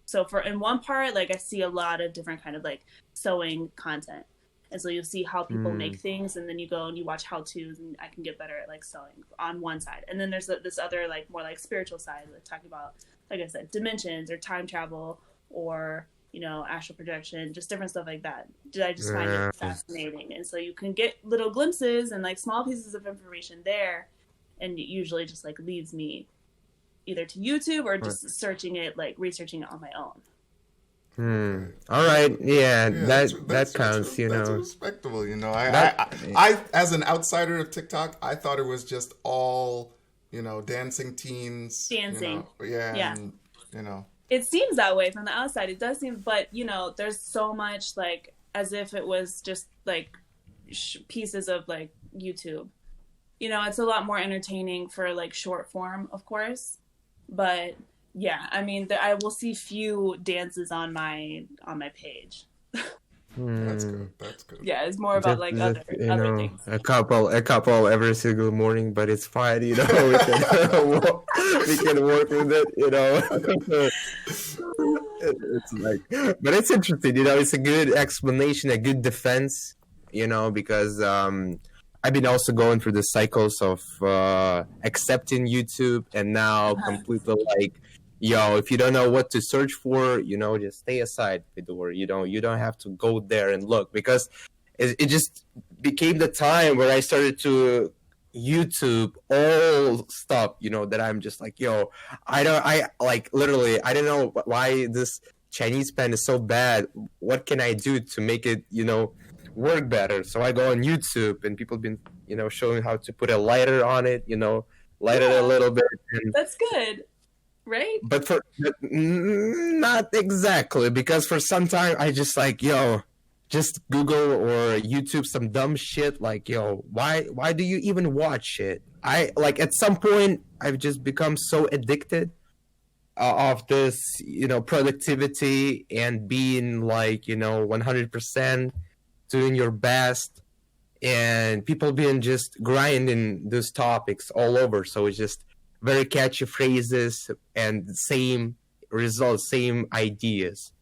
So in one part, like I see a lot of different kind of like sewing content. And so you'll see how people make things, and then you go and you watch how-tos, and I can get better at like sewing on one side. And then there's this other like more like spiritual side, like talking about, like I said, dimensions or time travel or, you know, astral projection, just different stuff like that. I just find it fascinating. And so you can get little glimpses and like small pieces of information there, and it usually just like leads me either to YouTube or just searching it, like researching it on my own. All right. Yeah, that counts, you know. That's respectable, you know. I as an outsider of TikTok, I thought it was just all, you know, dancing teens. Dancing. You know, yeah. And, you know. It seems that way from the outside. It does seem, but, you know, there's so much, like, as if it was just, like, pieces of, like, YouTube. it's a lot more entertaining for like short form, of course. But yeah, I mean, I will see few dances on my page. That's good. That's good. Yeah, it's more about like other things. a couple every single morning, but it's fine. We can we can work with it. It's like, but it's interesting. It's a good explanation, a good defense. Because I've been also going through the cycles of accepting YouTube, and now completely like, if you don't know what to search for, just stay aside, Fedor. You don't have to go there and look, because it just became the time where I started to YouTube all stuff, that I'm just like, I don't know why this Chinese pen is so bad. What can I do to make it, work better? So I go on YouTube, and people have been, showing how to put a lighter on it, light it a little bit. And that's good. Right? But not exactly, because for some time I just like, just Google or YouTube some dumb shit like, why do you even watch it? I like, at some point I've just become so addicted of this, productivity and being like, 100% doing your best, and people being just grinding those topics all over. So it's just very catchy phrases and same results, same ideas.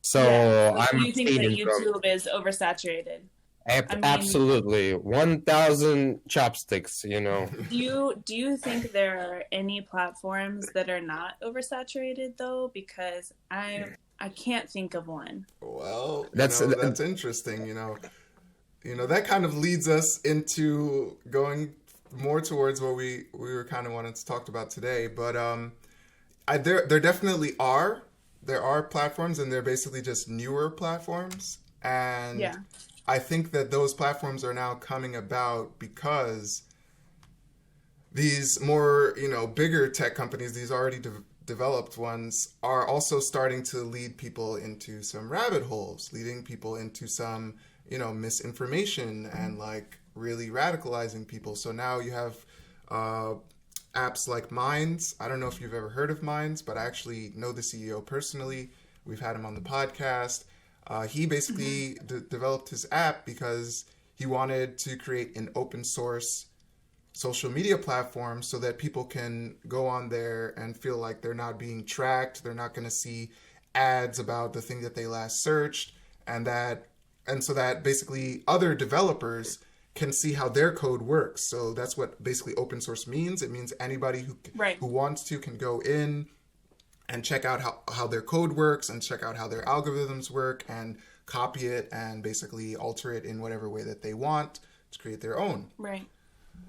So do you think that YouTube is oversaturated? Absolutely, 1,000 chopsticks. Do you think there are any platforms that are not oversaturated though? Because I can't think of one. Well, that's interesting. That kind of leads us into going more towards what we were kind of wanting to talk about today. But there definitely are. There are platforms, and they're basically just newer platforms. And I think that those platforms are now coming about because these more, bigger tech companies, these already developed ones, are also starting to lead people into some rabbit holes, leading people into some, misinformation and like really radicalizing people. So now you have apps like Minds. I don't know if you've ever heard of Minds, but I actually know the CEO personally. We've had him on the podcast. He basically developed his app because he wanted to create an open source social media platform so that people can go on there and feel like they're not being tracked. They're not going to see ads about the thing that they last searched, and so that basically other developers can see how their code works. So that's what basically open source means. It means anybody who wants to can go in and check out how their code works and check out how their algorithms work and copy it and basically alter it in whatever way that they want to create their own. Right.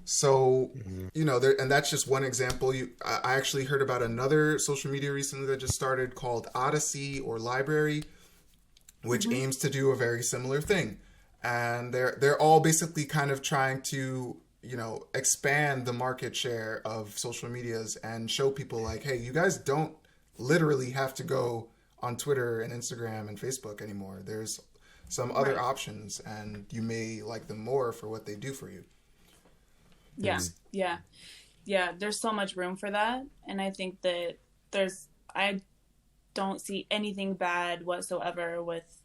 So, and that's just one example. I actually heard about another social media recently that just started called Odyssey or Library, which aims to do a very similar thing. And they're all basically kind of trying to, expand the market share of social medias and show people like, hey, you guys don't literally have to go on Twitter and Instagram and Facebook anymore. There's some other options, and you may like them more for what they do for you. Yeah. There's so much room for that. And I think that I don't see anything bad whatsoever with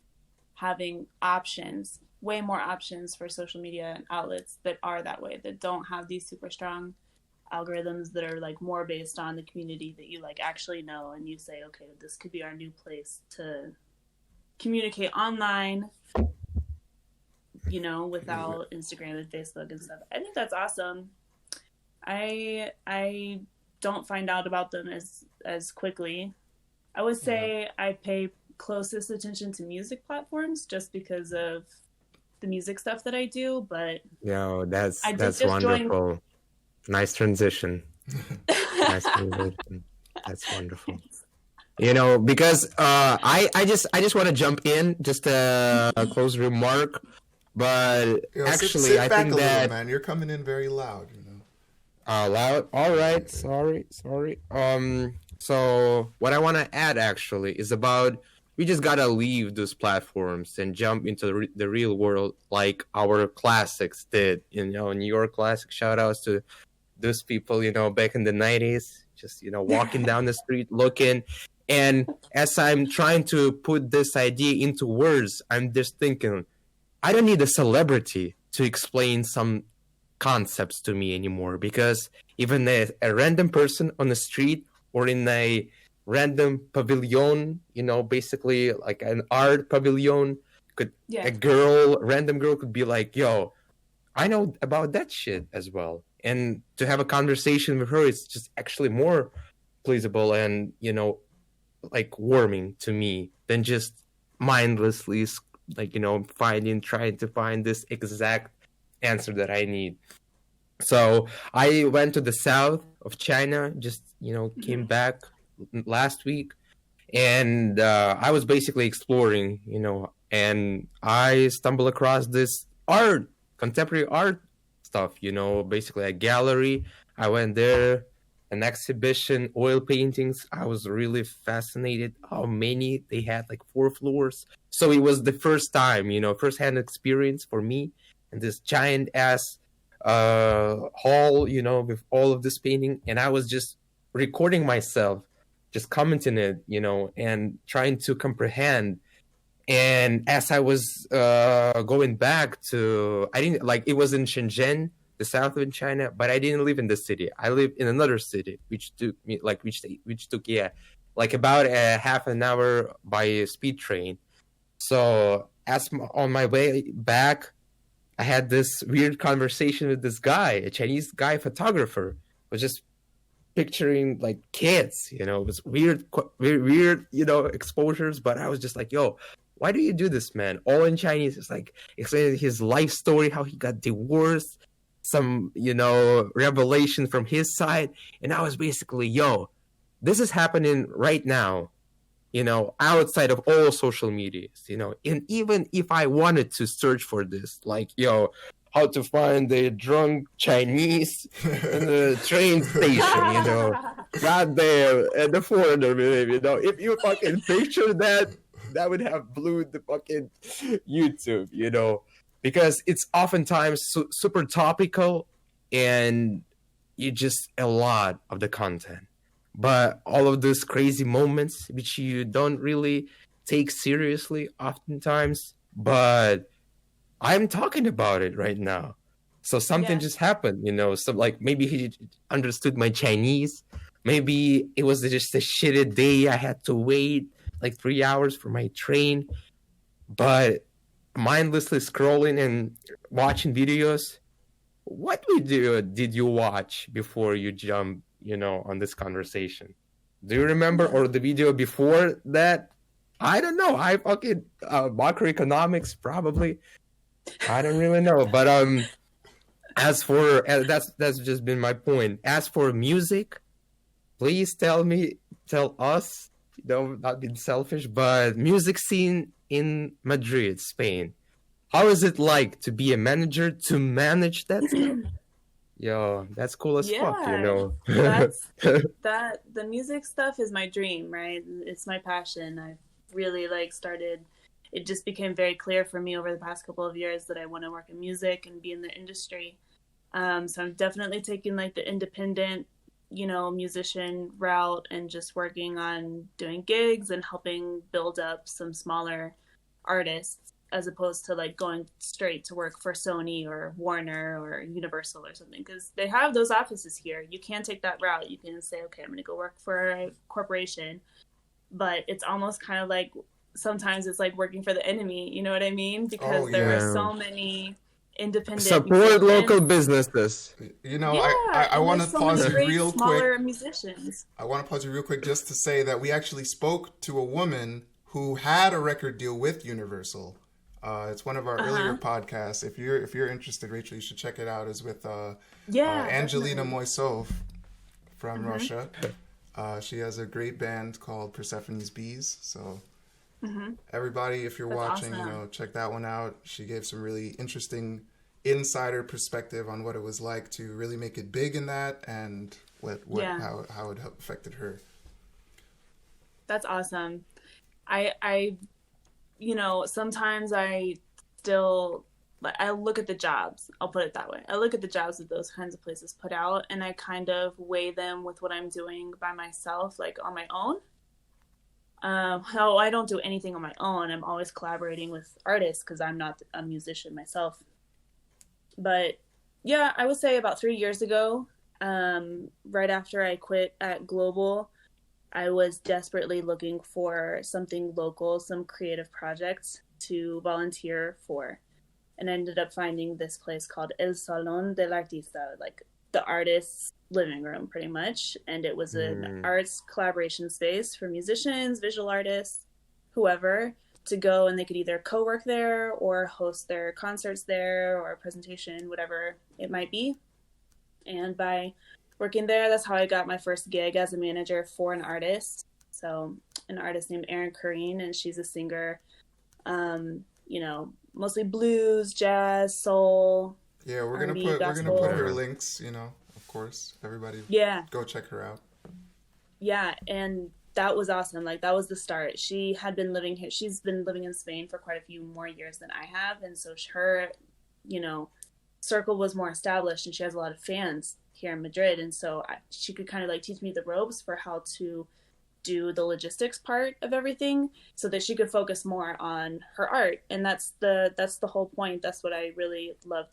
having options, way more options for social media outlets that are that way, that don't have these super strong algorithms that are like more based on the community that you like actually know, and you say, okay, this could be our new place to communicate online, without Instagram and Facebook and stuff. I think that's awesome. I don't find out about them as quickly. I would say I pay closest attention to music platforms just because of the music stuff that I do, but that's wonderful. Nice transition. Nice transition. That's wonderful. Because I just want to jump in, just a close remark, but actually sit I back think a that little, man, you're coming in very loud. Loud. All right. Sorry. So what I want to add actually is about we just gotta leave those platforms and jump into the real world like our classics did. You know, New York classic shout outs to those people, you know, back in the 90s, just, you know, walking down the street looking. And as I'm trying to put this idea into words, I'm just thinking, I don't need a celebrity to explain some concepts to me anymore, because even a random person on the street or in a random pavilion, you know, basically like an art pavilion, could Yeah. a random girl could be like, yo, I know about that shit as well. And to have a conversation with her is just actually more pleasable and, you know, like warming to me than just mindlessly, like, you know, trying to find this exact answer that I need. So I went to the south of China, just, you know, came back last week, and I was basically exploring, you know, and I stumbled across this contemporary art stuff, you know, basically a gallery. I went there, an exhibition, oil paintings. I was really fascinated how many they had, like 4 floors. So it was the first time, you know, first-hand experience for me in this giant ass hall, you know, with all of this painting. And I was just recording myself, just commenting it, you know, and trying to comprehend. And as I was going back to, I didn't like, it was in Shenzhen, the south of China, but I didn't live in the city. I lived in another city, which took me like about a half an hour by a speed train. So on my way back, I had this weird conversation with this guy, a Chinese guy photographer, was just picturing like kids, you know, it was weird, you know, exposures. But I was just like, yo, why do you do this, man? All in Chinese. It's like explaining his life story, how he got divorced, some, you know, revelation from his side. And I was basically, yo, this is happening right now, you know, outside of all social medias, you know. And even if I wanted to search for this, like, yo, how to find a drunk Chinese in the train station, you know, right there at the foreigner, you know, if you fucking picture that, that would have blew the fucking YouTube, you know, because it's oftentimes super topical and you just a lot of the content. But all of those crazy moments, which you don't really take seriously oftentimes, but I'm talking about it right now. So something just happened, you know. So like maybe he understood my Chinese. Maybe it was just a shitty day. I had to wait like 3 hours for my train. But mindlessly scrolling and watching videos. What video did you watch before you jump, you know, on this conversation? Do you remember? Or the video before that? I don't know. I fucking macroeconomics probably. I don't really know. But as for that's just been my point. As for music, please tell us, you know, not being selfish, but music scene in Madrid, Spain. How is it like to be a manager, to manage that stuff? Yo, that's cool as fuck, you know. The music stuff is my dream, right? It's my passion. I've really it just became very clear for me over the past couple of years that I want to work in music and be in the industry. So I'm definitely taking like the independent, you know, musician route and just working on doing gigs and helping build up some smaller artists, as opposed to like going straight to work for Sony or Warner or Universal or something, because they have those offices here. You can take that route. You can say, okay, I'm going to go work for a corporation, but it's almost kind of like sometimes it's like working for the enemy. You know what I mean? Because there are so many independent support local businesses. You know, I want to pause you real quick. Musicians. I want to pause you real quick just to say that we actually spoke to a woman who had a record deal with Universal. It's one of our earlier podcasts. If you're interested, Rachel, you should check it out. It's with Angelina Moisov from Russia. She has a great band called Persephone's Bees. So everybody, if you're watching, you know, check that one out. She gave some really interesting insider perspective on what it was like to really make it big in that, and how it affected her. That's awesome. I sometimes I still, like, I look at the jobs. I'll put it that way. I look at the jobs that those kinds of places put out, and I kind of weigh them with what I'm doing by myself, like on my own. I don't do anything on my own. I'm always collaborating with artists because I'm not a musician myself. But yeah, I would say about 3 years ago, right after I quit at Global, I was desperately looking for something local, some creative projects to volunteer for. And I ended up finding this place called El Salón del Artista, like the artist's living room, pretty much. And it was an arts collaboration space for musicians, visual artists, whoever, to go, and they could either co-work there or host their concerts there or a presentation, whatever it might be. And by working there, that's how I got my first gig as a manager for an artist. So an artist named Erin Corrine, and she's a singer, mostly blues, jazz, soul. Yeah, we're gonna gospel. put her links, of course. Everybody go check her out. Yeah, and that was awesome. Like, that was the start. She had been living here. She's been living in Spain for quite a few more years than I have, and so her, circle was more established, and she has a lot of fans here in Madrid, and so she could kind of like teach me the ropes for how to do the logistics part of everything so that she could focus more on her art. And that's the whole point. That's what I really love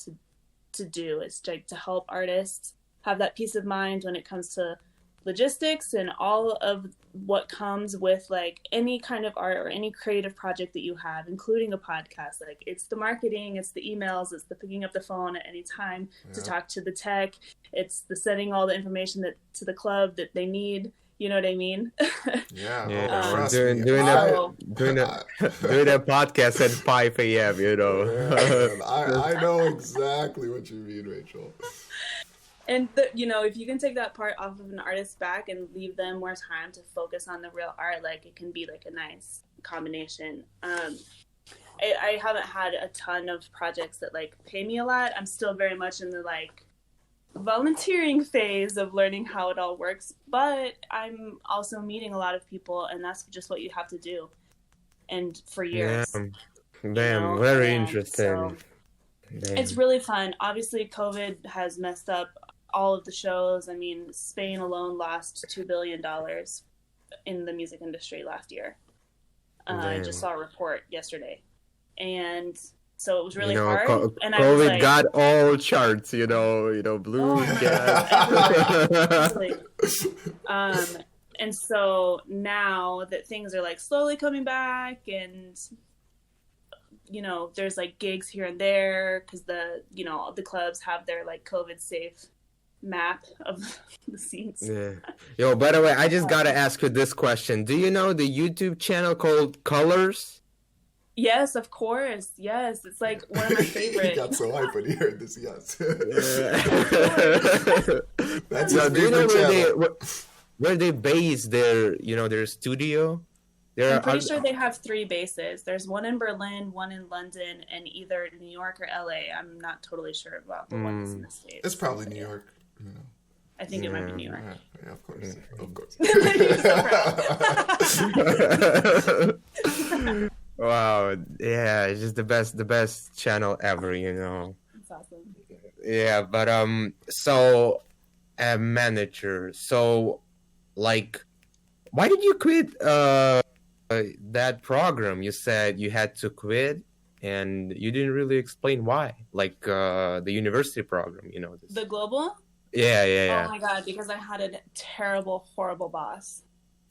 to do, is to help artists have that peace of mind when it comes to logistics and all of what comes with like any kind of art or any creative project that you have, including a podcast. Like, it's the marketing, it's the emails, it's the picking up the phone at any time to talk to the tech, it's the sending all the information to the club that they need. You know what I mean? Yeah. Doing a podcast at 5 a.m., Yeah, I know exactly what you mean, Rachel. And if you can take that part off of an artist's back and leave them more time to focus on the real art, like, it can be like a nice combination. I haven't had a ton of projects that like pay me a lot. I'm still very much in the like volunteering phase of learning how it all works, but I'm also meeting a lot of people, and that's just what you have to do. And for years. Damn, very interesting. So, it's really fun. Obviously, COVID has messed up all of the shows. I mean, Spain alone lost $2 billion in the music industry last year. I just saw a report yesterday. And so it was really hard. And COVID I was like, got all charts, blues, jazz. And so now that things are like slowly coming back, and there's like gigs here and there because the clubs have their like COVID safe map of the scenes. Yeah. Yo, by the way, I just gotta ask you this question. Do you know the YouTube channel called Colors? Yes, of course. Yes, it's like one of my favorites. He got so hyped when he heard this. Yes. That's his favorite channel. Where they base their studio? I'm pretty sure they have 3 bases. There's one in Berlin, one in London, and either New York or LA. I'm not totally sure about the ones in the States. It's probably New York. I think it might be New York. Yeah, of course. Of course. Wow. Yeah, it's just the best channel ever, It's awesome. Yeah, but so a manager. So like, why did you quit that program? You said you had to quit, and you didn't really explain why. Like the university program, The Global? Yeah. Oh my god, because I had a terrible, horrible boss.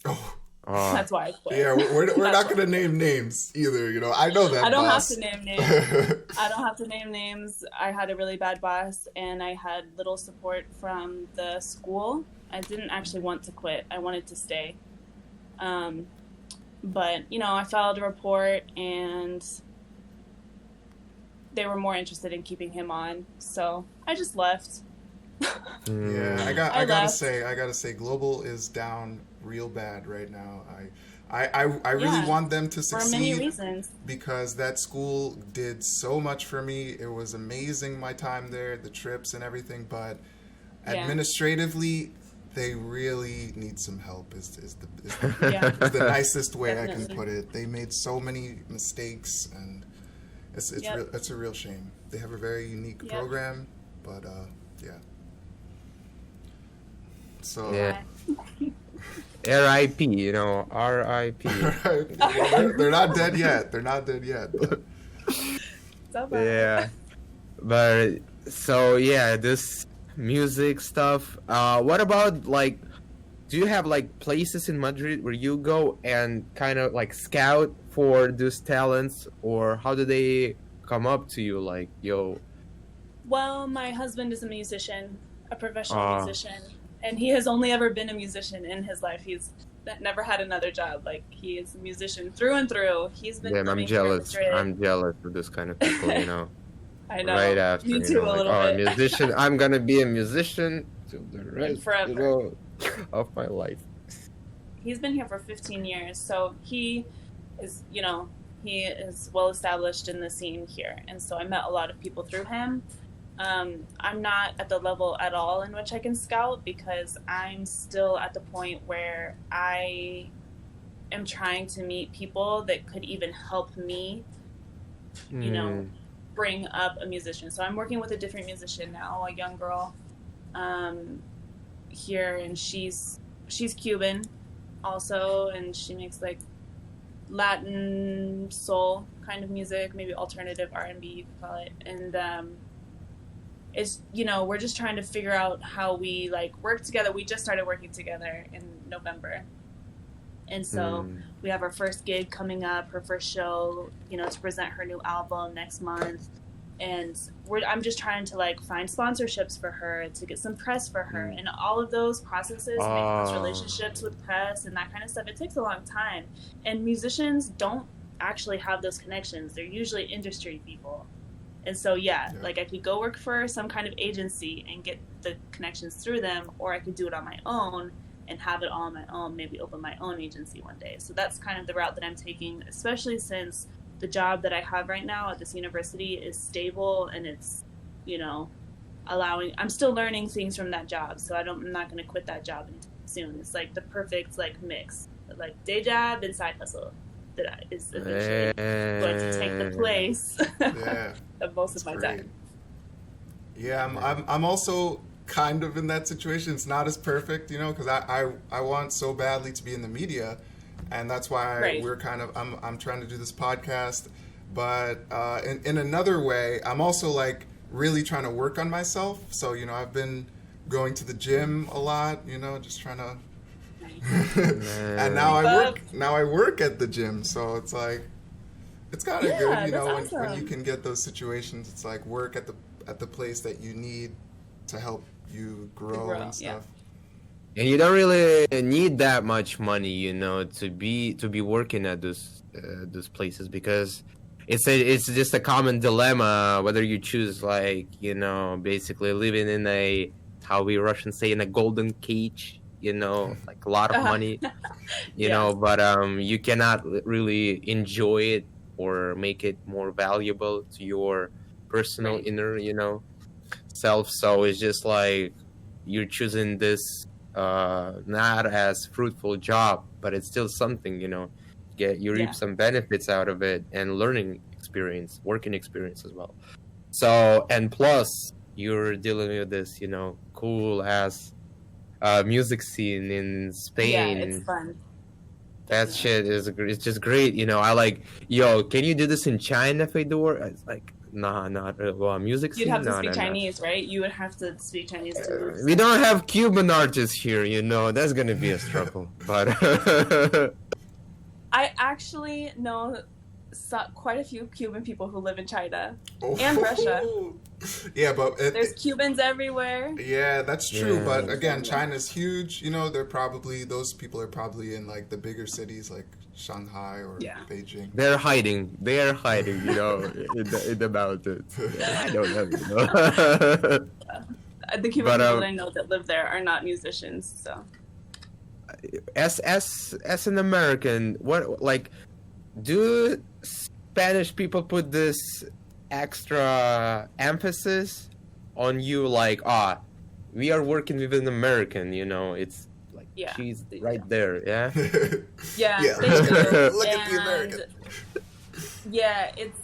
Oh. That's why I quit. Yeah, we're not going to name names either. I know that. I don't boss. have to name names. I don't have to name names. I had a really bad boss, and I had little support from the school. I didn't actually want to quit. I wanted to stay. But, I filed a report, and they were more interested in keeping him on. So I just left. Yeah, I gotta say, Global is down real bad right now. I really want them to succeed for many reasons, because that school did so much for me. It was amazing, my time there, the trips and everything, but administratively they really need some help. Is Yeah, is the nicest way I can definitely. put it. They made so many mistakes, and Yep. it's a real shame. They have a very unique Yep. program, but yeah. So Yeah. R.I.P. You know, R.I.P. they're not dead yet. They're not dead yet, but So bad. Yeah, but so yeah, this music stuff. What about like, do you have like places in Madrid where you go and kind of like scout for those talents, or how do they come up to you? Like, yo, Well, my husband is a musician, a professional Ah. musician, and he has only ever been a musician in his life. He's never had another job. Like, he is a musician through and through. He's been damn, I'm living here in jealous. Madrid. I'm jealous of this kind of people. You know, I know. right after, Me you too, know, a like, little oh, a bit. musician. I'm gonna be a musician till the rest, forever. you know, of my life. He's been here for 15 years, so he is, he is well established in the scene here, and so I met a lot of people through him. I'm not at the level at all in which I can scout because I'm still at the point where I am trying to meet people that could even help me, Hmm. bring up a musician. So I'm working with a different musician now, a young girl here, and she's Cuban also, and she makes like Latin soul kind of music, maybe alternative R&B you could call it. And it's we're just trying to figure out how we like work together. We just started working together in November, and so we have our first gig coming up, her first show, to present her new album next month. And I'm just trying to like find sponsorships for her, to get some press for her, and all of those processes, making those relationships with press and that kind of stuff. It takes a long time, and musicians don't actually have those connections. They're usually industry people, and so like I could go work for some kind of agency and get the connections through them, or I could do it on my own and have it all on my own. Maybe open my own agency one day. So that's kind of the route that I'm taking, especially since the job that I have right now at this university is stable, and it's, I'm still learning things from that job. So I'm not going to quit that job anytime soon. It's like the perfect like mix, like day job and side hustle that is eventually going to take the place of most of my time. Yeah, I'm also kind of in that situation. It's not as perfect, because I want so badly to be in the media. And that's why we're kind of, I'm trying to do this podcast, but in another way, I'm also like really trying to work on myself. So, I've been going to the gym a lot, just trying to, and now I work at the gym. So it's like, it's kind of good, awesome. when you can get those situations. It's like work at the place that you need to help you grow and stuff. And you don't really need that much money, to be working at those places, because it's just a common dilemma whether you choose like basically living in a, how we Russians say, in a golden cage, like a lot of money, but you cannot really enjoy it or make it more valuable to your personal inner self. So it's just like you're choosing this not as fruitful job, but it's still something, you reap some benefits out of it, and learning experience, working experience as well. So, and plus you're dealing with this, cool ass music scene in Spain. Yeah, it's fun. That shit it's just great, I like, yo, can you do this in China, Fedor? It's like, nah, not music scene. You'd have to speak Chinese, right? You would have to speak Chinese too. We don't have Cuban artists here, that's gonna be a struggle. But I actually know quite a few Cuban people who live in China and Russia. Yeah, but there's Cubans everywhere. Yeah, that's true. Yeah. But again, China's huge. Those people are probably in like the bigger cities like Shanghai or Beijing. They're hiding, in the mountains. Yeah, I don't know. The Cuban people I know that live there are not musicians, so. As an American, what, like, do Spanish people put this extra emphasis on you, like, we are working with an American, you know, it's like Yeah. she's right there, yeah. Yeah, Yeah. they do. Look at the And, American. Yeah, it's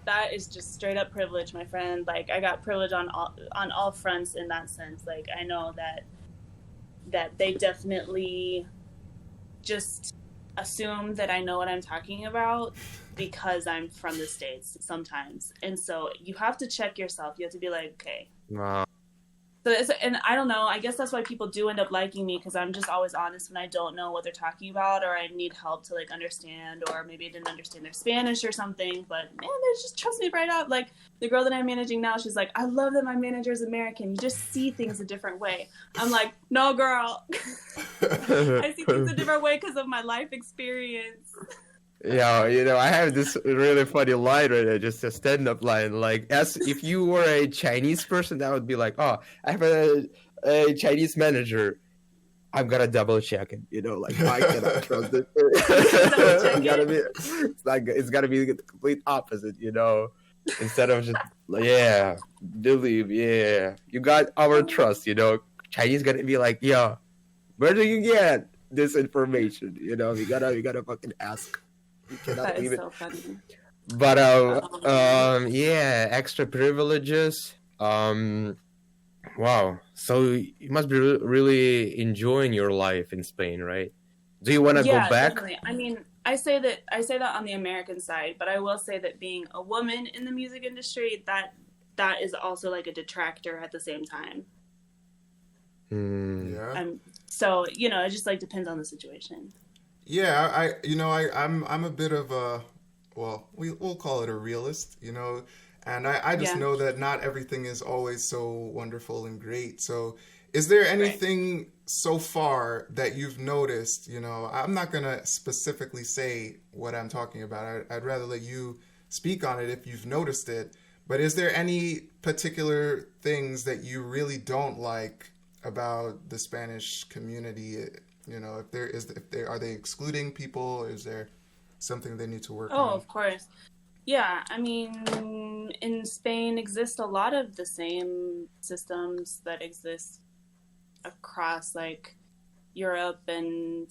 that is just straight up privilege, my friend. Like, I got privilege on all fronts in that sense. Like, I know that they definitely just assume that I know what I'm talking about because I'm from the States sometimes. And so you have to check yourself. You have to be like, okay. So and I don't know, I guess that's why people do end up liking me, because I'm just always honest when I don't know what they're talking about, or I need help to like understand, or maybe I didn't understand their Spanish or something. But man, they just trust me right up. Like the girl that I'm managing now, she's like, I love that my manager is American. You just see things a different way. I'm like, no, girl. I see things a different way because of my life experience. Yeah, you know, I have this really funny line right there, just a stand-up line. Like, as if you were a Chinese person, that would be like, oh, I have a Chinese manager. I'm gonna double check it. You know, like I cannot trust it. It's gotta be the complete opposite. You know, instead of just yeah, believe, yeah, you got our trust. You know, Chinese gonna be like, yeah, where do you get this information? You know, you gotta fucking ask. That is so funny. But yeah, extra privileges. Wow. So you must be really enjoying your life in Spain, right? Do you want to go back? Definitely. I mean, I say that on the American side, but I will say that being a woman in the music industry, that is also like a detractor at the same time. Yeah. So, you know, it just like depends on the situation. Yeah, I'm a bit of a, well, we'll call it a realist, you know, and I just know that not everything is always so wonderful and great. So is there anything so far that you've noticed, you know, I'm not going to specifically say what I'm talking about. I'd rather let you speak on it if you've noticed it. But is there any particular things that you really don't like about the Spanish community? You know, are they excluding people? Or is there something they need to work on? Oh, of course. Yeah, I mean, in Spain exist a lot of the same systems that exist across like Europe and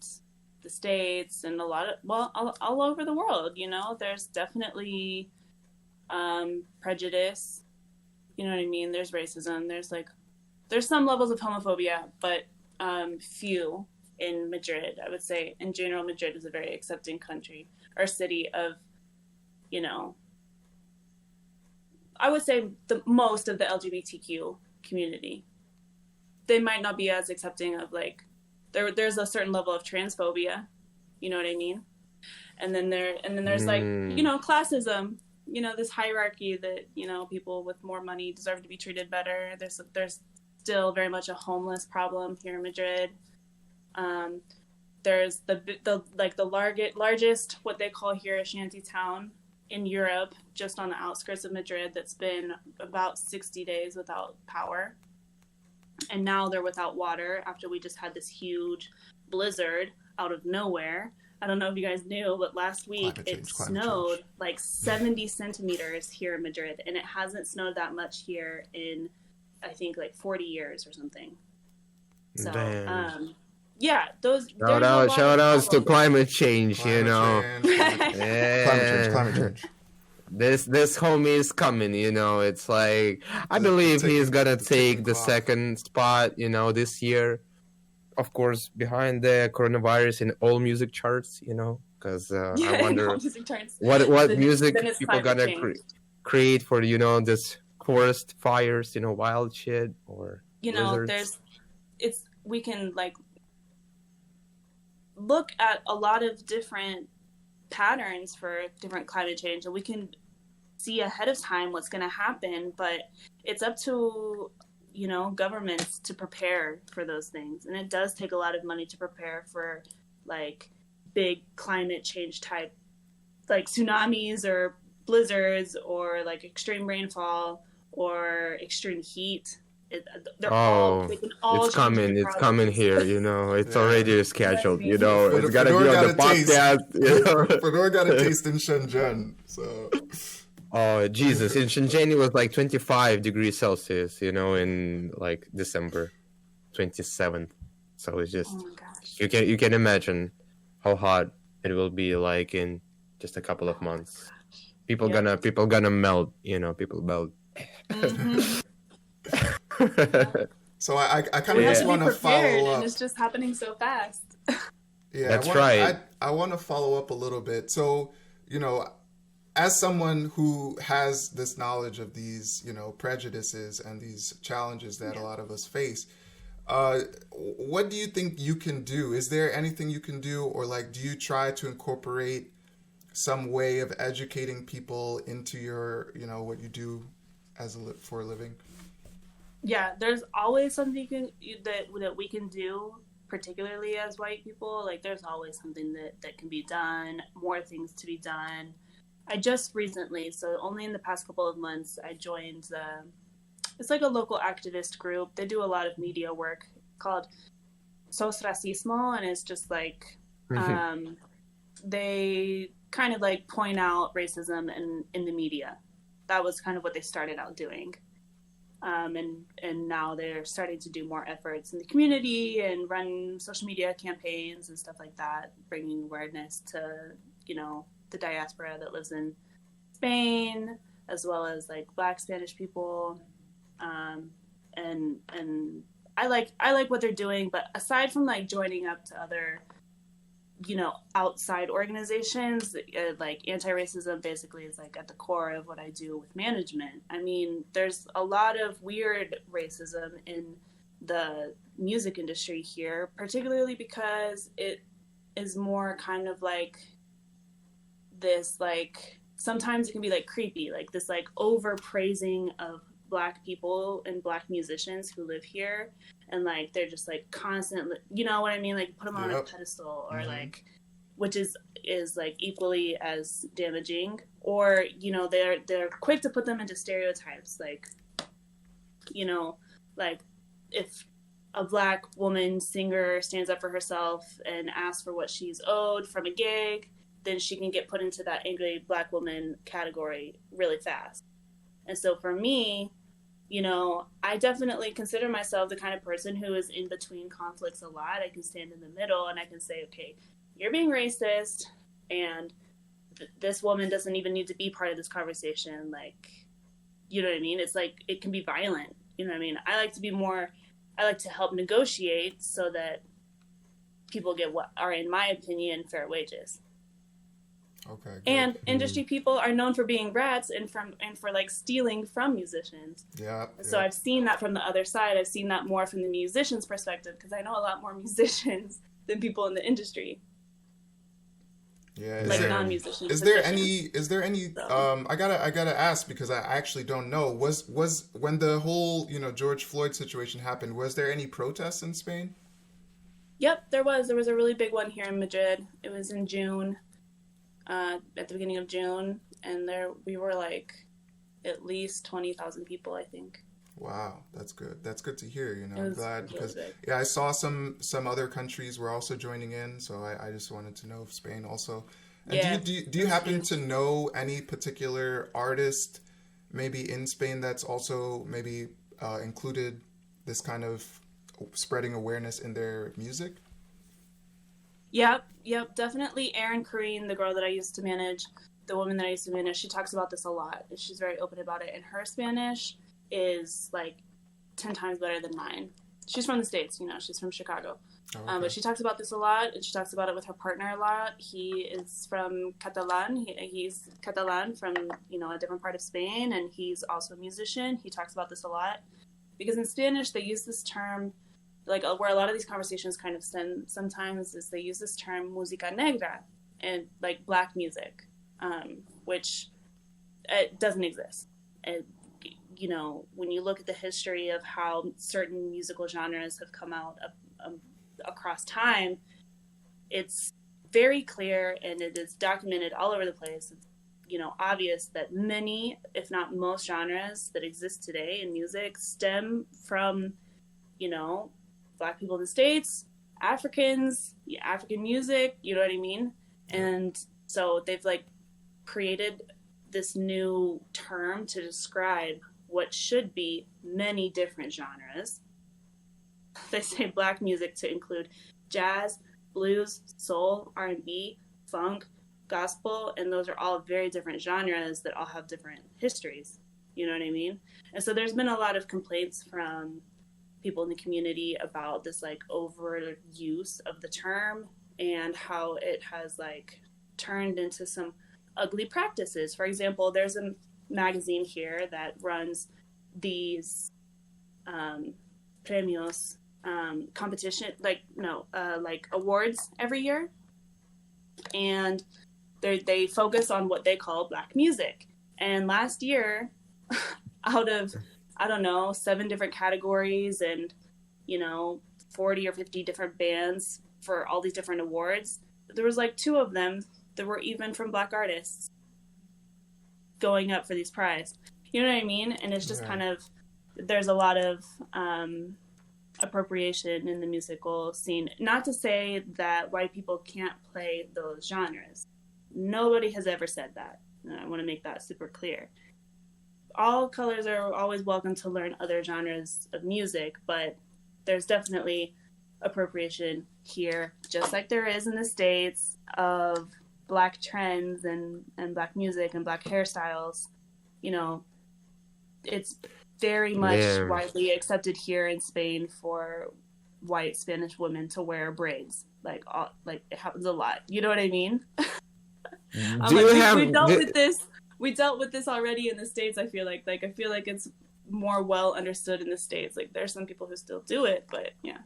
the States and a lot of, well, all over the world, you know. There's definitely prejudice, you know what I mean? There's racism, there's some levels of homophobia, but few. In Madrid, I would say in general, Madrid is a very accepting country or city of, you know, I would say the most of the LGBTQ community. They might not be as accepting of like, there's a certain level of transphobia, you know what I mean? And then there's like, you know, classism, you know, this hierarchy that, you know, people with more money deserve to be treated better. There's still very much a homeless problem here in Madrid. There's the largest what they call here a shanty town in Europe, just on the outskirts of Madrid, that's been about 60 days without power, and now they're without water after we just had this huge blizzard out of nowhere. I don't know if you guys knew, but last week it snowed like 70 centimeters here in Madrid, and it hasn't snowed that much here in I think like 40 years or something. So yeah, those shout outs to climate change, you know. Climate change. This homie is coming, you know. It's like I believe he's gonna take the second spot, you know, this year. Of course, behind the coronavirus in all music charts, you know, because I wonder what music people gonna create for, you know, this forest fires, you know, wild shit or you know, lizards. we can like look at a lot of different patterns for different climate change, and we can see ahead of time what's going to happen, but it's up to, you know, governments to prepare for those things. And it does take a lot of money to prepare for like big climate change type, like tsunamis or blizzards or like extreme rainfall or extreme heat. It's coming here, you know. It's already scheduled, you know. It's gotta be on the podcast, you know. Fedor got a taste in Shenzhen, so. Oh Jesus! In Shenzhen, it was like 25 degrees Celsius. You know, in like December 27th. So it's Oh just my gosh. you can imagine how hot it will be like in just a couple of months. Yep. People gonna melt. You know, people melt. Mm-hmm. Yep. So I kind We of have Yeah, just to be want to prepared, follow and up. it's just happening so fast. Yeah, that's right. I want to follow up a little bit. So, you know, as someone who has this knowledge of these, you know, prejudices and these challenges that a lot of us face, what do you think you can do? Is there anything you can do, or like, do you try to incorporate some way of educating people into your, you know, what you do as for a living? Yeah, there's always something that we can do, particularly as white people. Like, there's always something that can be done, more things to be done. I just recently, so only in the past couple of months, I joined it's like a local activist group. They do a lot of media work called Sos Racismo, and it's just like they kind of like point out racism in the media. That was kind of what they started out doing. And now they're starting to do more efforts in the community and run social media campaigns and stuff like that, bringing awareness to, you know, the diaspora that lives in Spain, as well as like Black Spanish people. And I like what they're doing, but aside from like joining up to other, you know, outside organizations, like anti-racism basically is like at the core of what I do with management. I mean, there's a lot of weird racism in the music industry here, particularly because it is more kind of like this, like sometimes it can be like creepy, like this like overpraising of Black people and Black musicians who live here, and like they're just like constantly, you know what I mean, like put them on a pedestal, or like, which is like equally as damaging. Or, you know, they're quick to put them into stereotypes, like, you know, like if a Black woman singer stands up for herself and asks for what she's owed from a gig, then she can get put into that angry Black woman category really fast. And so for me, you know, I definitely consider myself the kind of person who is in between conflicts a lot. I can stand in the middle and I can say, okay, you're being racist, and this woman doesn't even need to be part of this conversation. Like, you know what I mean? It's like, it can be violent. You know what I mean? I like to help negotiate so that people get what are, in my opinion, fair wages. Okay. Good. And industry people are known for being rats and for like stealing from musicians. Yeah. So I've seen that from the other side. I've seen that more from the musician's perspective, because I know a lot more musicians than people in the industry. Yeah. Like non-musicians. Is there any? So. I gotta ask, because I actually don't know. Was when the whole, you know, George Floyd situation happened, was there any protests in Spain? Yep, there was. There was a really big one here in Madrid. It was in June. At the beginning of June, and we were like at least 20,000 people, I think. Wow, that's good. That's good to hear. You know, I'm glad, because really I saw some other countries were also joining in, so I just wanted to know if Spain also. And yeah, do you happen to know any particular artist, maybe in Spain, that's also maybe included this kind of spreading awareness in their music? Yep, definitely. Erin Kareen, the girl that I used to manage, the woman that I used to manage, she talks about this a lot. She's very open about it, and her Spanish is like 10 times better than mine. She's from the States, you know, she's from Chicago. Oh, okay. But she talks about this a lot, and she talks about it with her partner a lot. He is from Catalan. He's Catalan from, you know, a different part of Spain, and he's also a musician. He talks about this a lot, because in Spanish they use this term, like where a lot of these conversations kind of stem sometimes, is they use this term música negra, and like Black music, which it doesn't exist. You know, when you look at the history of how certain musical genres have come out across time, it's very clear, and it is documented all over the place. It's, you know, obvious that many, if not most, genres that exist today in music stem from, you know, Black people in the States, Africans, African music, you know what I mean? And so they've like created this new term to describe what should be many different genres. They say Black music to include jazz, blues, soul, R&B, funk, gospel, and those are all very different genres that all have different histories. You know what I mean? And so there's been a lot of complaints from people in the community about this like overuse of the term and how it has like turned into some ugly practices. For example, there's a magazine here that runs these premios, competition, like awards every year, and they focus on what they call Black music. And last year, out of, I don't know, 7 different categories and, 40 or 50 different bands for all these different awards, there was like 2 of them that were even from Black artists going up for these prizes. You know what I mean? And it's just kind of, there's a lot of appropriation in the musical scene. Not to say that white people can't play those genres. Nobody has ever said that. And I want to make that super clear. All colors are always welcome to learn other genres of music, but there's definitely appropriation here, just like there is in the States, of Black trends and Black music and Black hairstyles. It's very much widely accepted here in Spain for white Spanish women to wear braids. Like it happens a lot. You know what I mean? We dealt with this already in the States. I feel like it's more well understood in the States. Like there's some people who still do it, but yeah.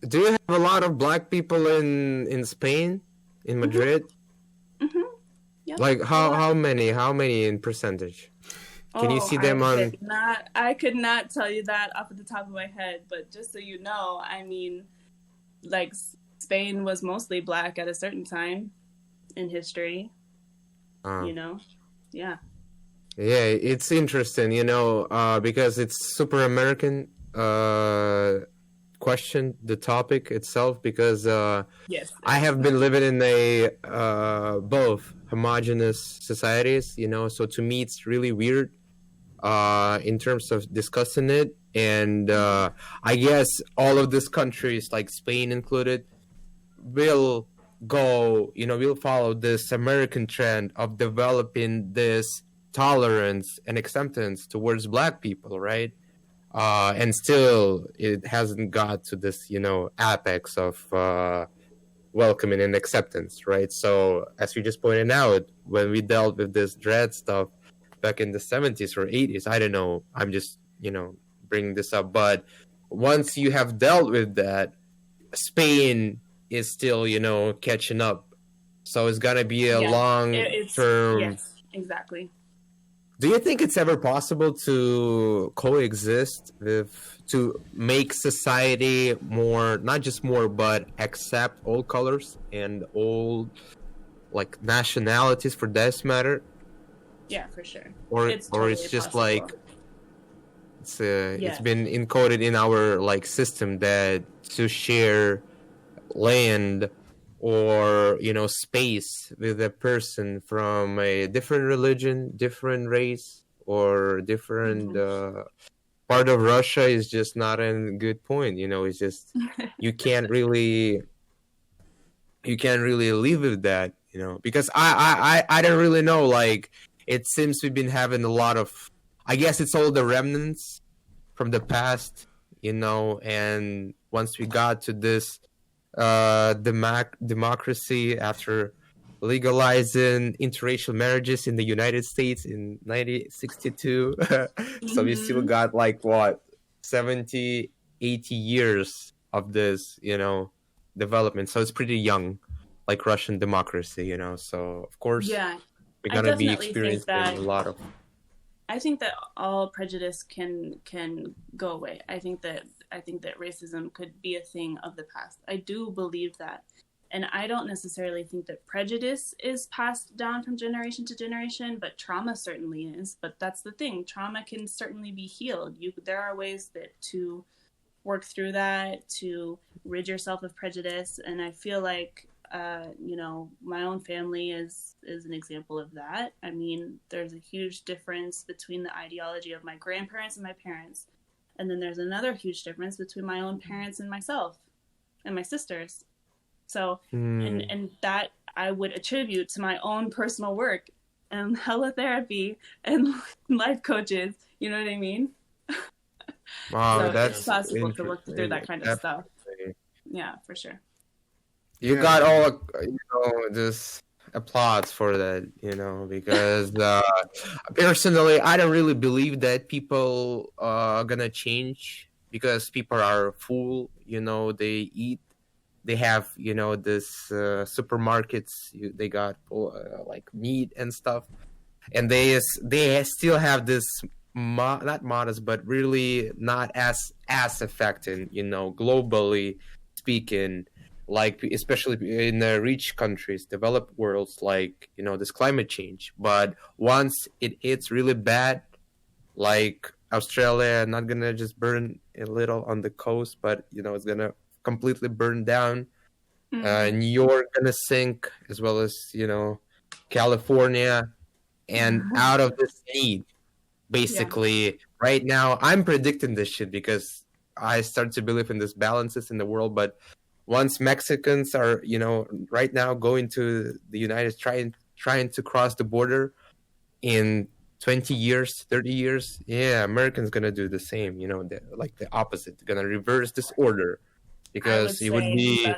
Do you have a lot of Black people in Spain, in Madrid? Mm-hmm. Yep. Like how many in percentage? Can you see them on? I could not tell you that off of the top of my head, but just so you know, I mean, like Spain was mostly Black at a certain time in history. Yeah. Yeah, it's interesting, because it's super American question, the topic itself, because yes, I have been living in both homogenous societies, so to me it's really weird in terms of discussing it. And I guess all of these countries, like Spain included, will we'll follow this American trend of developing this tolerance and acceptance towards Black people, right? And still, it hasn't got to this, apex of welcoming and acceptance, right? So, as you just pointed out, when we dealt with this dread stuff back in the 70s or 80s, I don't know, I'm just, bringing this up, but once you have dealt with that, Spain is still, catching up. So it's gonna be a long term. Yes, exactly. Do you think it's ever possible to coexist to make society more, not just more, but accept all colors and all like nationalities for this matter? Yeah, for sure. Or it's just possible. like it's been encoded in our like system that to share land or space with a person from a different religion, different race, or different part of Russia is just not a good point. It's just you can't really live with that, because I don't really know. Like it seems we've been having a lot of, I guess it's all the remnants from the past, and once we got to this democracy after legalizing interracial marriages in the United States in 1962. So we still got like 70, 80 years of this, development. So it's pretty young, like Russian democracy, So of course, we're gonna be experiencing a lot of. I think that all prejudice can go away. I think that racism could be a thing of the past. I do believe that. And I don't necessarily think that prejudice is passed down from generation to generation, but trauma certainly is. But that's the thing. Trauma can certainly be healed. There are ways to work through that, to rid yourself of prejudice. And I feel like My own family is an example of that. I mean, there's a huge difference between the ideology of my grandparents and my parents. And then there's another huge difference between my own parents and myself and my sisters. So, and that I would attribute to my own personal work and helotherapy and life coaches. You know what I mean? Wow, So that's it's possible to work through that kind of stuff. Definitely. Yeah, for sure. You got all, this applause for that, because personally, I don't really believe that people are gonna change because people are full. They eat, they have, this supermarkets. They got like meat and stuff, and they still have this not modest, but really not as effective, globally speaking. Like especially in the rich countries, developed worlds, like this climate change. But once it hits really bad, like Australia, not gonna just burn a little on the coast, but it's gonna completely burn down. New York gonna sink, as well as California, and out of this need, basically. Right now, I'm predicting this shit because I start to believe in this balances in the world, but once Mexicans are, right now going to the United States, trying to cross the border in 20 years, 30 years, Americans going to do the same, like the opposite. They're going to reverse this order because it would be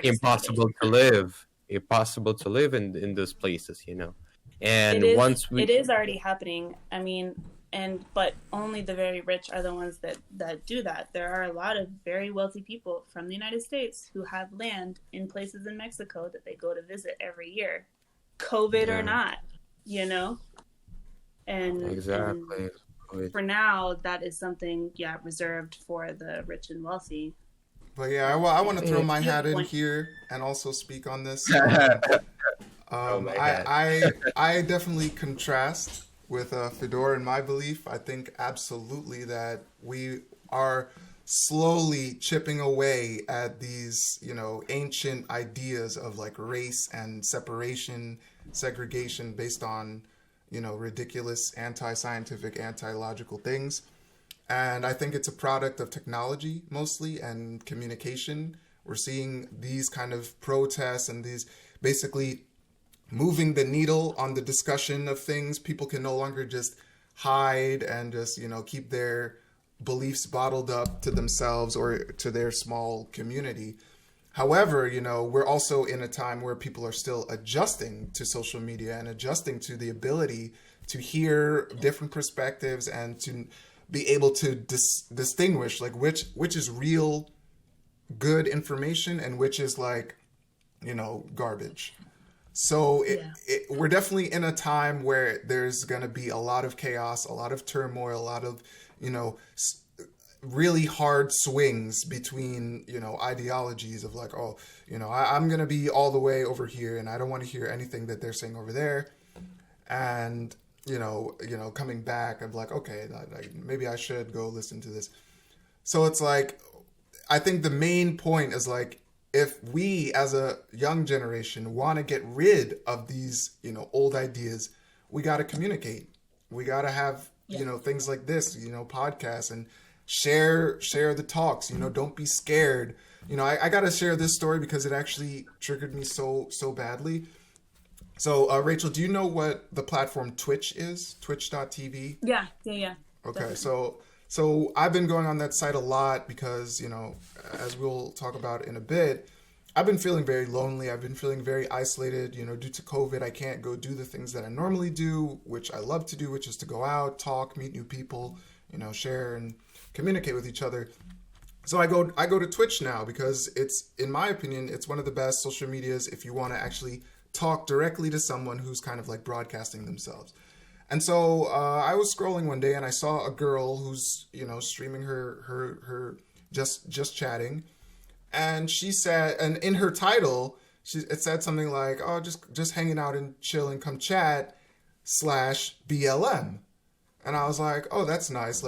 impossible to live in those places, And it is already happening. I mean, but only the very rich are the ones that do that. There are a lot of very wealthy people from the United States who have land in places in Mexico that they go to visit every year, COVID or not, And exactly. And for now, that is something, reserved for the rich and wealthy. But I want to throw my hat in here and also speak on this. I definitely contrast with Fedor in my belief. I think absolutely that we are slowly chipping away at these, ancient ideas of like race and separation, segregation based on, ridiculous anti-scientific, anti-logical things. And I think it's a product of technology mostly and communication. We're seeing these kind of protests and these basically moving the needle on the discussion of things. People can no longer just hide and just, keep their beliefs bottled up to themselves or to their small community. However, we're also in a time where people are still adjusting to social media and adjusting to the ability to hear different perspectives and to be able to distinguish like which is real good information and which is like, garbage. So we're definitely in a time where there's going to be a lot of chaos, a lot of turmoil, a lot of, really hard swings between, ideologies of like, I'm going to be all the way over here and I don't want to hear anything that they're saying over there. And, coming back, I'm like, okay, maybe I should go listen to this. So it's like, I think the main point is like, if we as a young generation want to get rid of these, old ideas, we got to communicate. We got to have, things like this, podcasts and share the talks, don't be scared. I got to share this story because it actually triggered me so badly. So, Rachel, do you know what the platform Twitch is? Twitch.tv? Yeah. Okay, definitely. So I've been going on that site a lot because, as we'll talk about in a bit, I've been feeling very lonely. I've been feeling very isolated, due to COVID. I can't go do the things that I normally do, which I love to do, which is to go out, talk, meet new people, share and communicate with each other. So I go to Twitch now because it's, in my opinion, it's one of the best social medias if you want to actually talk directly to someone who's kind of like broadcasting themselves. And so I was scrolling one day and I saw a girl who's, streaming her just chatting. And she said, and in her title, it said something like, oh, just hanging out and chilling, come chat /BLM. And I was like, oh, that's nice.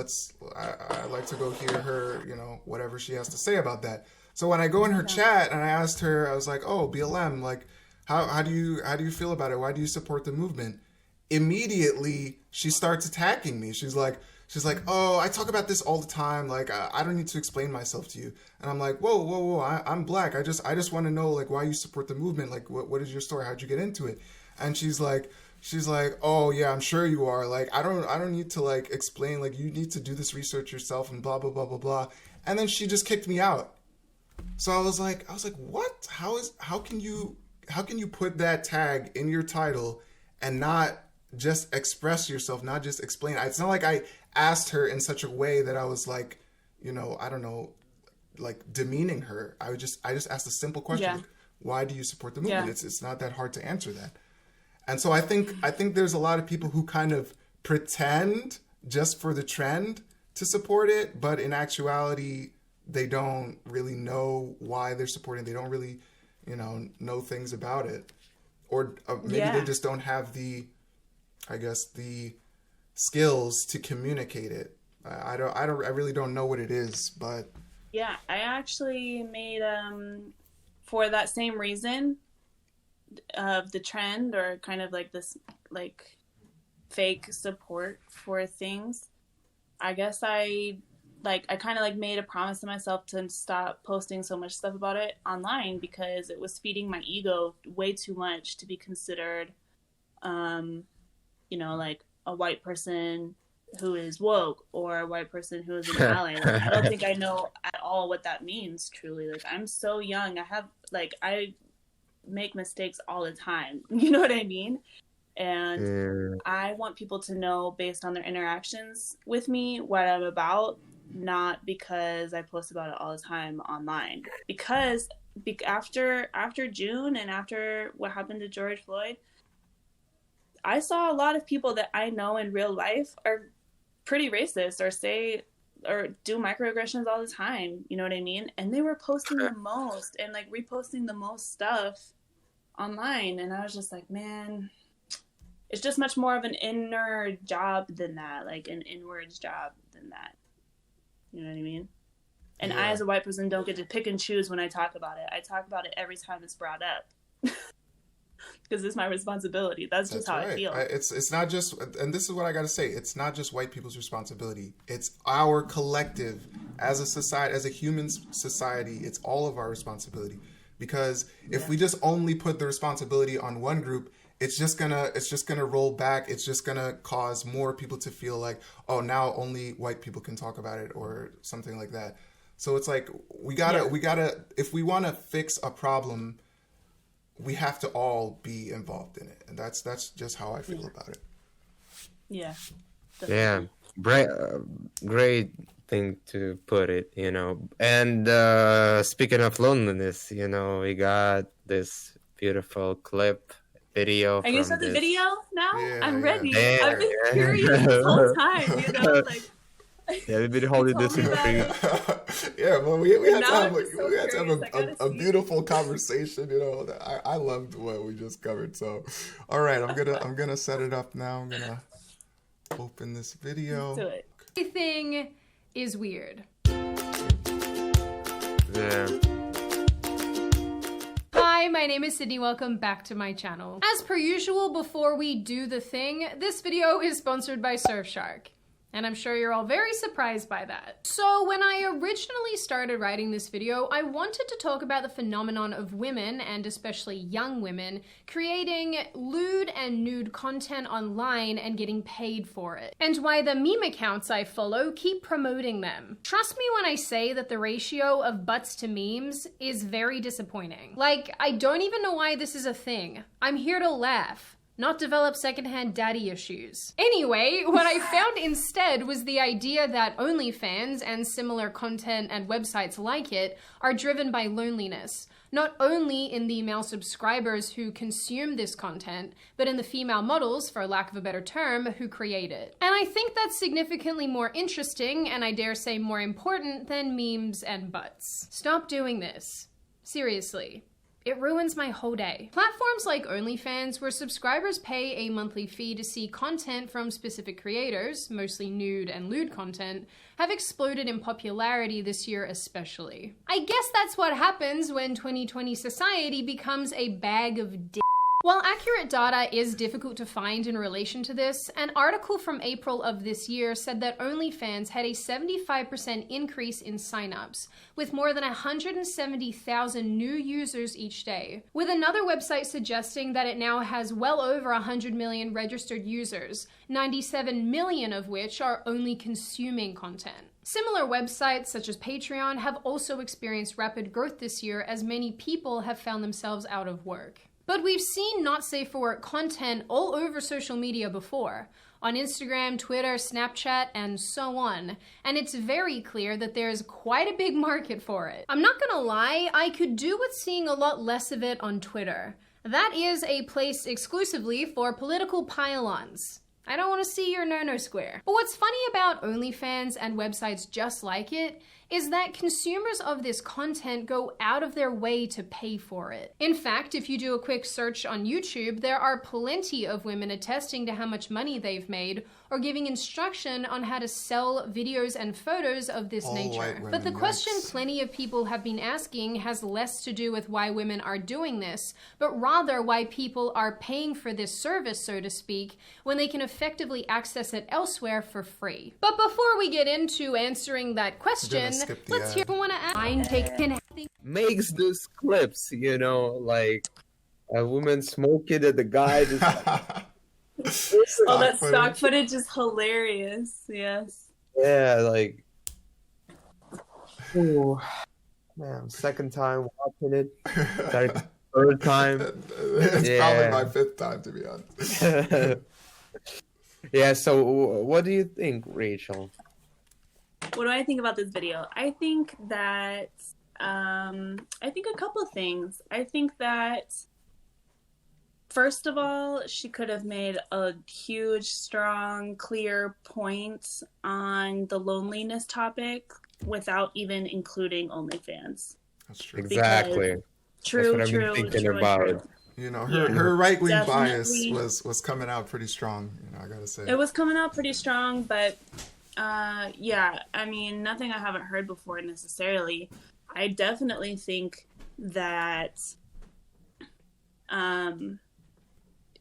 I like to go hear her, whatever she has to say about that. So when I go in her chat and I asked her, I was like, "Oh, BLM, like, how do you feel about it? Why do you support the movement?" Immediately, she starts attacking me. She's like, "Oh, I talk about this all the time. Like, I don't need to explain myself to you." And I'm like, "Whoa! I'm black. I just want to know like why you support the movement. Like, what is your story? How'd you get into it?" And she's like, "Oh yeah, I'm sure you are. Like, I don't need to like explain. Like, you need to do this research yourself and blah blah blah blah blah." And then she just kicked me out. So I was like, "What? How can you put that tag in your title and not just express yourself, not just explain?" It's not like I asked her in such a way that I was like, I don't know, like demeaning her. I just asked a simple question. Like, why do you support the movement? It's not that hard to answer that. And so I think there's a lot of people who kind of pretend just for the trend to support it, but in actuality, they don't really know why they're supporting. They don't really, know things about it, or maybe they just don't have the skills to communicate it. I really don't know what it is, but yeah, I actually made for that same reason of the trend, or kind of like this like fake support for things. I guess I kind of like made a promise to myself to stop posting so much stuff about it online, because it was feeding my ego way too much to be considered like a white person who is woke, or a white person who is an ally. Like, I don't think I know at all what that means truly. Like, I'm so young. I make mistakes all the time. You know what I mean? And I want people to know based on their interactions with me what I'm about, not because I post about it all the time online. Because after June and after what happened to George Floyd, I saw a lot of people that I know in real life are pretty racist, or do microaggressions all the time. You know what I mean? And they were posting the most and like reposting the most stuff online. And I was just like, man, it's just much more of an inner job than that, like an inwards job than that. You know what I mean? And I, as a white person, don't get to pick and choose when I talk about it. I talk about it every time it's brought up. Because it's my responsibility. That's just how I feel. It's not just, and this is what I got to say, it's not just white people's responsibility. It's our collective, as a society, as a human society, it's all of our responsibility. Because if we just only put the responsibility on one group, it's just gonna roll back. It's just gonna cause more people to feel like, oh, now only white people can talk about it, or something like that. So it's like we gotta if we want to fix a problem, we have to all be involved in it, and that's just how I feel about it. Yeah. Definitely. Yeah, great thing to put it, And speaking of loneliness, we got this beautiful video. Are you saw the video now? Yeah, I'm ready. Yeah. I've been curious this whole time, Yeah, we've been holding this in free. Yeah, well, we had to have a beautiful conversation. I loved what we just covered. So, all right, I'm gonna set it up now. I'm gonna open this video. Let's do it. Everything is weird. Yeah. Hi, my name is Sydney. Welcome back to my channel. As per usual, before we do the thing, this video is sponsored by Surfshark. And I'm sure you're all very surprised by that. So when I originally started writing this video, I wanted to talk about the phenomenon of women, and especially young women, creating lewd and nude content online and getting paid for it. And why the meme accounts I follow keep promoting them. Trust me when I say that the ratio of butts to memes is very disappointing. Like, I don't even know why this is a thing. I'm here to laugh, not develop secondhand daddy issues. Anyway, what I found instead was the idea that Onlyfans and similar content and websites like it are driven by loneliness, not only in the male subscribers who consume this content, but in the female models, for lack of a better term, who create it. And I think that's significantly more interesting, and I dare say more important, than memes and butts. Stop doing this. Seriously. it ruins my whole day. Platforms like Onlyfans, where subscribers pay a monthly fee to see content from specific creators, mostly nude and lewd content, have exploded in popularity this year especially. I guess that's what happens when 2020 society becomes a bag of d. While accurate data is difficult to find in relation to this, an article from April of this year said that OnlyFans had a 75% increase in signups, with more than 170,000 new users each day, with another website suggesting that it now has well over 100 million registered users, 97 million of which are only consuming content. Similar websites such as Patreon have also experienced rapid growth this year as many people have found themselves out of work. But we've seen not safe for work content all over social media before, on Instagram, Twitter, Snapchat, and so on, and it's very clear that there's quite a big market for it. I'm not gonna lie, I could do with seeing a lot less of it on Twitter. That is a place exclusively for political pile-ons. I don't want to see your no-no square. But what's funny about OnlyFans and websites just like it is that consumers of this content go out of their way to pay for it. In fact, if you do a quick search on YouTube, there are plenty of women attesting to how much money they've made or giving instruction on how to sell videos and photos of this nature. But the question plenty of people have been asking has less to do with why women are doing this, but rather why people are paying for this service, so to speak, when they can effectively access it elsewhere for free. But before we get into answering that question, let's hear what I makes those clips, you know, like a woman smoking and the guy just oh, that stock footage is hilarious. Yes. Yeah, like, oh man, second time watching it. Like, third time. It's probably my fifth time, to be honest. Yeah. So, what do you think, Rachel? What do I think about this video? I think that I think a couple of things. I think that first of all, she could have made a huge, strong, clear point on the loneliness topic without even including OnlyFans. That's true. Exactly. True. You know, her right-wing bias was coming out pretty strong, you know, I gotta say. It was coming out pretty strong, but yeah, I mean, nothing I haven't heard before necessarily. I definitely think that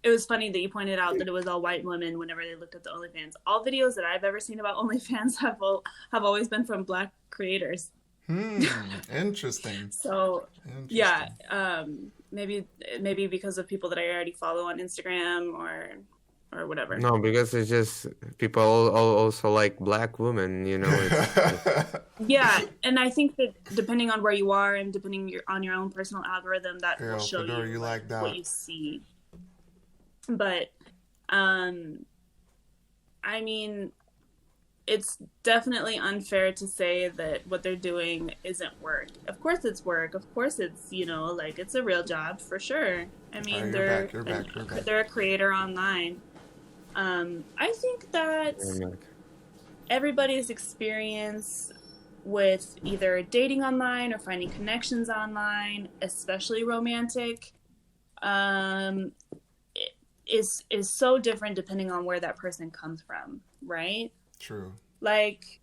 it was funny that you pointed out that it was all white women whenever they looked at the OnlyFans. All videos that I've ever seen about OnlyFans have always been from Black creators. Interesting. So, yeah, maybe because of people that I already follow on Instagram or whatever. No, because it's just people also like Black women, you know. Yeah, and I think that depending on where you are and depending on your own personal algorithm, that will show Fedor, you like that. what you see. But, I mean, it's definitely unfair to say that what they're doing isn't work. Of course it's work. Of course it's, you know, like, it's a real job for sure. I mean, they're a creator online. I think that everybody's experience with either dating online or finding connections online, especially romantic, is so different depending on where that person comes from, right? True. Like,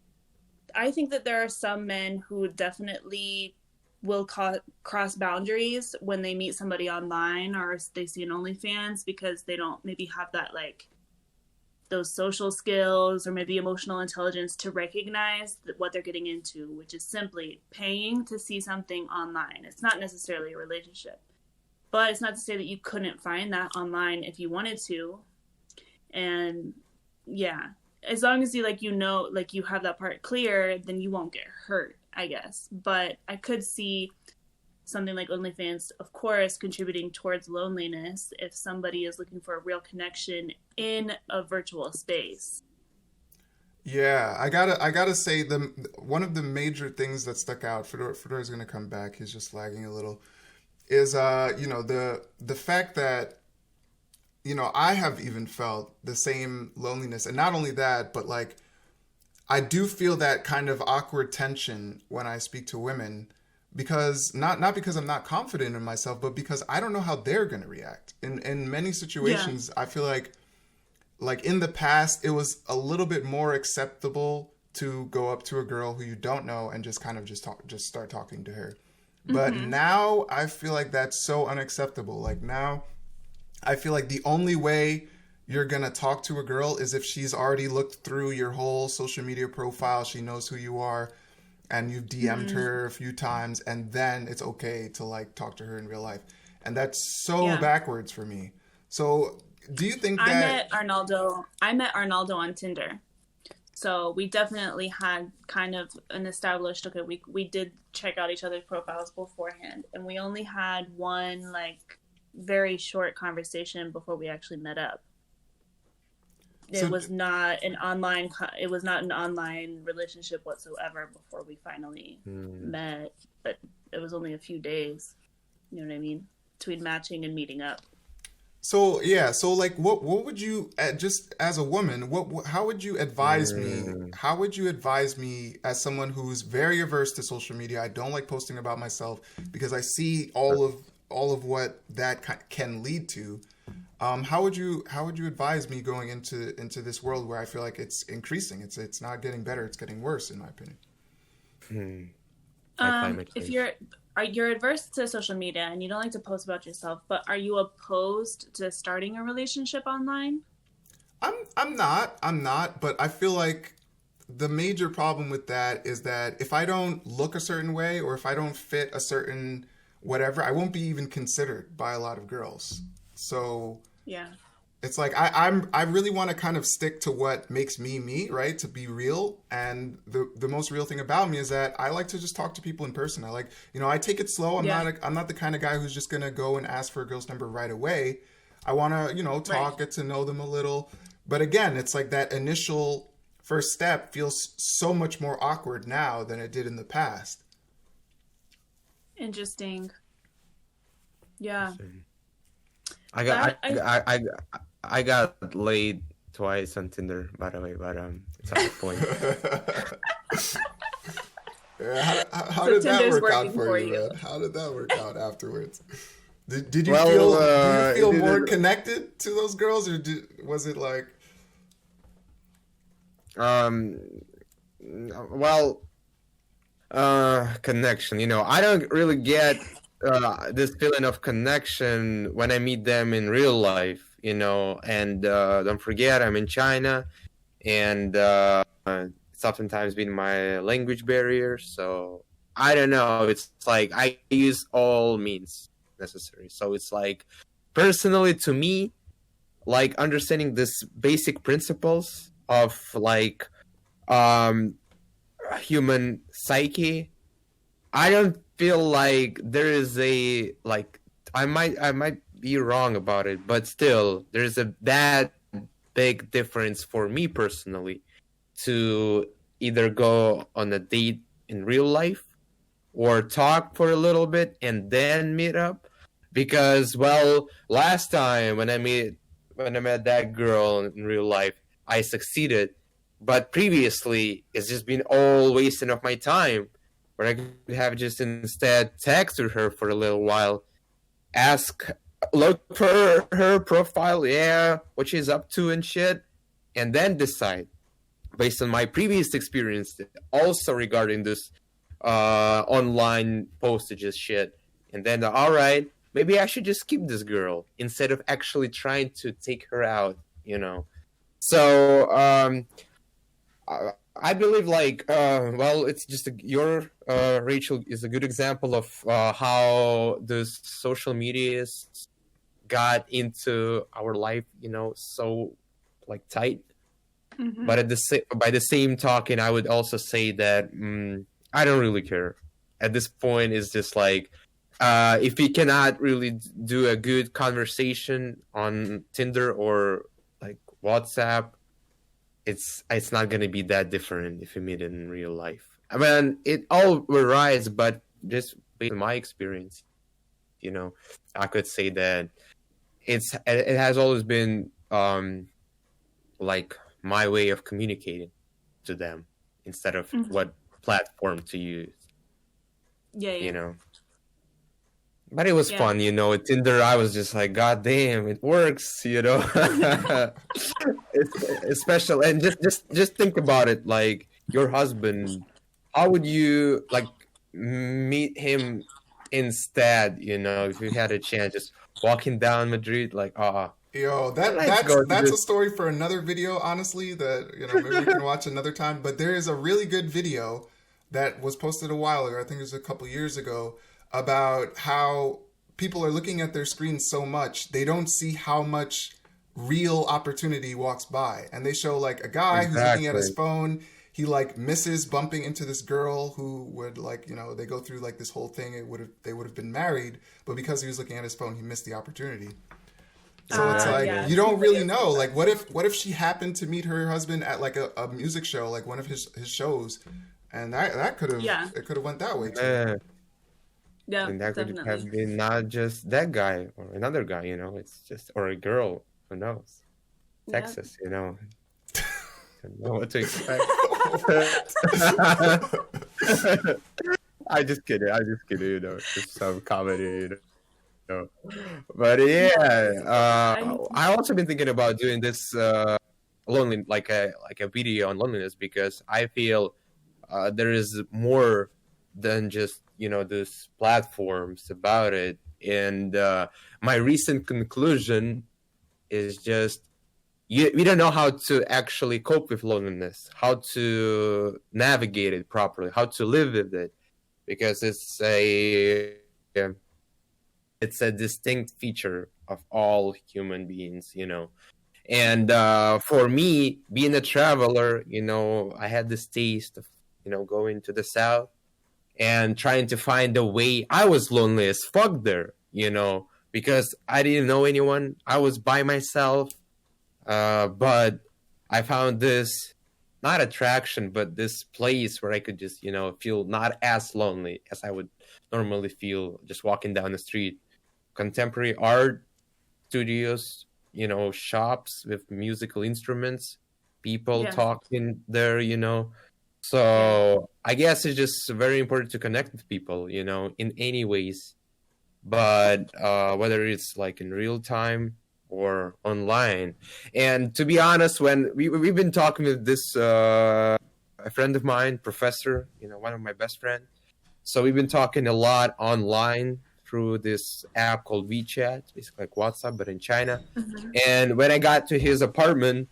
I think that there are some men who definitely will cross boundaries when they meet somebody online or they see an OnlyFans because they don't maybe have that, like, those social skills or maybe emotional intelligence to recognize what they're getting into, which is simply paying to see something online. It's not necessarily a relationship, but it's not to say that you couldn't find that online if you wanted to. And yeah, as long as you, like, you know, like, you have that part clear, then you won't get hurt, I guess. But I could see something like OnlyFans, of course, contributing towards loneliness if somebody is looking for a real connection in a virtual space. Yeah, I gotta say, one of the major things that stuck out, Fedor is gonna come back, he's just lagging a little, is you know, the fact that, you know, I have even felt the same loneliness, and not only that, but, like, I do feel that kind of awkward tension when I speak to women, because not because I'm not confident in myself, but because I don't know how they're going to react. In many situations, I feel like in the past, it was a little bit more acceptable to go up to a girl who you don't know and just kind of just start talking to her. But now I feel like that's so unacceptable. Like now, I feel like the only way you're going to talk to a girl is if she's already looked through your whole social media profile, she knows who you are, and you've DM'd her a few times, and then it's okay to like talk to her in real life. And that's so backwards for me. So do you think that... I met Arnaldo on Tinder. So we definitely had kind of an established, okay, we did check out each other's profiles beforehand, and we only had one like very short conversation before we actually met up. It was not an online relationship whatsoever before we finally met, but it was only a few days. You know what I mean? Between matching and meeting up. So yeah, so like, what would you, just as a woman, how would you advise me? How would you advise me as someone who's very averse to social media? I don't like posting about myself because I see all of what that can lead to. How would you advise me going into this world where I feel like it's increasing? It's not getting better, it's getting worse, in my opinion. If you're adverse to social media and you don't like to post about yourself, but are you opposed to starting a relationship online? I'm not, but I feel like the major problem with that is that if I don't look a certain way or if I don't fit a certain whatever, I won't be even considered by a lot of girls. So yeah, it's like I really want to kind of stick to what makes me, right? To be real. And the most real thing about me is that I like to just talk to people in person. I like, I take it slow. I'm not the kind of guy who's just going to go and ask for a girl's number right away. I want to, talk, get to know them a little. But again, it's like that initial first step feels so much more awkward now than it did in the past. Interesting. Yeah. I got laid twice on Tinder, by the way, but it's not the point. Yeah, how did that work out for you, man? How did that work out afterwards? Did you feel more connected to those girls, or was it like? Connection. I don't really get this feeling of connection when I meet them in real life. And don't forget, I'm in China, and it's oftentimes been my language barrier. So I don't know. It's like I use all means necessary. So it's like, personally, to me, like understanding this basic principles of like human psyche, I don't feel like there is a like I might be wrong about it, but still there's that big difference for me personally to either go on a date in real life or talk for a little bit and then meet up. Because last time when I met that girl in real life, I succeeded, but previously it's just been all wasting of my time, where I could have just instead texted her for a little while, look for her profile, what she's up to and shit, and then decide, based on my previous experience, also regarding this online postages shit, and then, all right, maybe I should just keep this girl instead of actually trying to take her out, So, I believe it's just your Rachel is a good example of how this social media got into our life, so like tight. Mm-hmm. But by the same token, I would also say that I don't really care. At this point, it's just like if we cannot really do a good conversation on Tinder or like WhatsApp, it's not going to be that different if you meet in real life. I mean, it all varies, but just based on my experience, I could say that it has always been like my way of communicating to them instead of what platform to use. Yeah, you yeah. know. But it was Yeah. fun, you know. Tinder, I was just like, God damn, it works, you know. It's special, and just think about it. Like your husband, how would you like meet him instead? You know, if you had a chance, just walking down Madrid, like, Yo, let's go to that's a this. story for another video, honestly, that maybe we can watch another time. But there is a really good video that was posted a while ago, I think it was a couple years ago, about how people are looking at their screens so much they don't see how much real opportunity walks by. And they show like a guy who's looking at his Exactly. phone, he like misses bumping into this girl who would like, they go through like this whole thing, they would have been married, but because he was looking at his phone, he missed the opportunity. So it's like yeah. you don't really know. Like, what if she happened to meet her husband at like a music show, like one of his shows, and that could have it could have went that way too. Yeah, And that could definitely. have been not just that guy or another guy, you know. It's just or a girl, who knows? Yeah. Texas, you know. Don't know what to expect. I just kidding. You know, just some comedy, you know. But I also been thinking about doing this lonely, like a video on loneliness, because I feel there is more than just these platforms about it. And my recent conclusion is just we don't know how to actually cope with loneliness, how to navigate it properly, how to live with it, because it's a distinct feature of all human beings, you know. And for me, being a traveler, I had this taste of going to the south and trying to find a way. I was lonely as fuck there, because I didn't know anyone. I was by myself. But I found this, not attraction, but this place where I could just, feel not as lonely as I would normally feel just walking down the street. Contemporary art studios, shops with musical instruments, people talking there, So I guess it's just very important to connect with people, in any ways. But whether it's like in real time or online. And to be honest, when we've been talking with this a friend of mine, professor, one of my best friends. So we've been talking a lot online through this app called WeChat, basically like WhatsApp, but in China. Mm-hmm. And when I got to his apartment,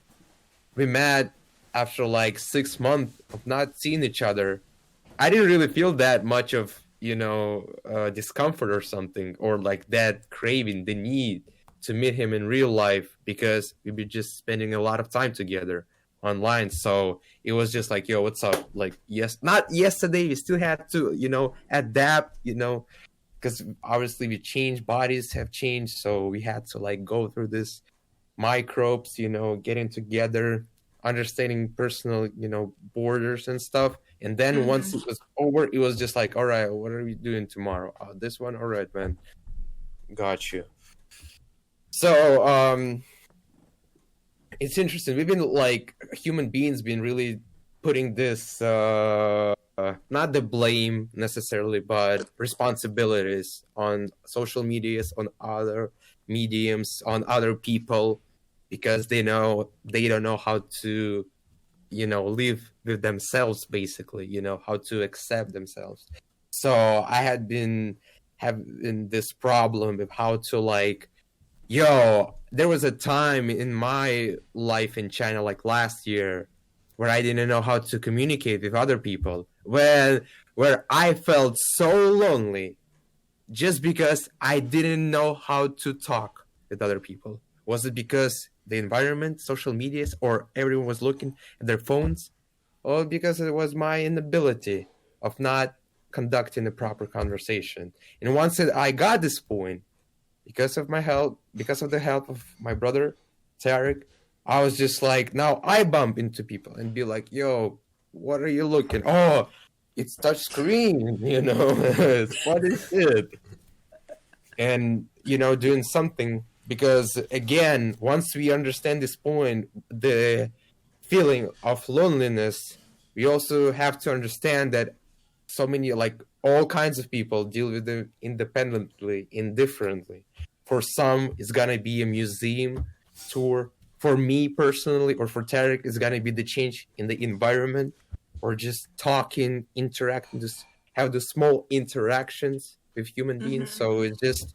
we met after like 6 months of not seeing each other. I didn't really feel that much of, discomfort or something, or like that craving, the need to meet him in real life, because we'd be just spending a lot of time together online. So it was just like, yo, what's up? Like, yes, not yesterday. We still had to, adapt, because obviously we changed, bodies have changed. So we had to like go through this microbes, getting together, understanding personal, borders and stuff. And then once it was over, it was just like, all right, what are we doing tomorrow? Oh, this one. All right, man. Got you. So it's interesting. We've been like human beings been really putting this not the blame necessarily, but responsibilities on social medias, on other mediums, on other people, because they don't know how to live with themselves, basically, how to accept themselves. So I had been having this problem with how to like, there was a time in my life in China, like last year, where I didn't know how to communicate with other people, where I felt so lonely just because I didn't know how to talk with other people. Was it because the environment, social medias, or everyone was looking at their phones? Or because it was my inability of not conducting a proper conversation? And once I got this point, because of the help of my brother, Tarik, I was just like, now I bump into people and be like, yo, what are you looking? Oh, it's touch screen, it's funny shit. And, doing something, because again, once we understand this point, the feeling of loneliness, we also have to understand that so many like all kinds of people deal with them independently, indifferently. For some, it's gonna be a museum tour. For me personally, or for Tarik, it's gonna be the change in the environment, or just talking, interacting, just have the small interactions with human beings. So it's just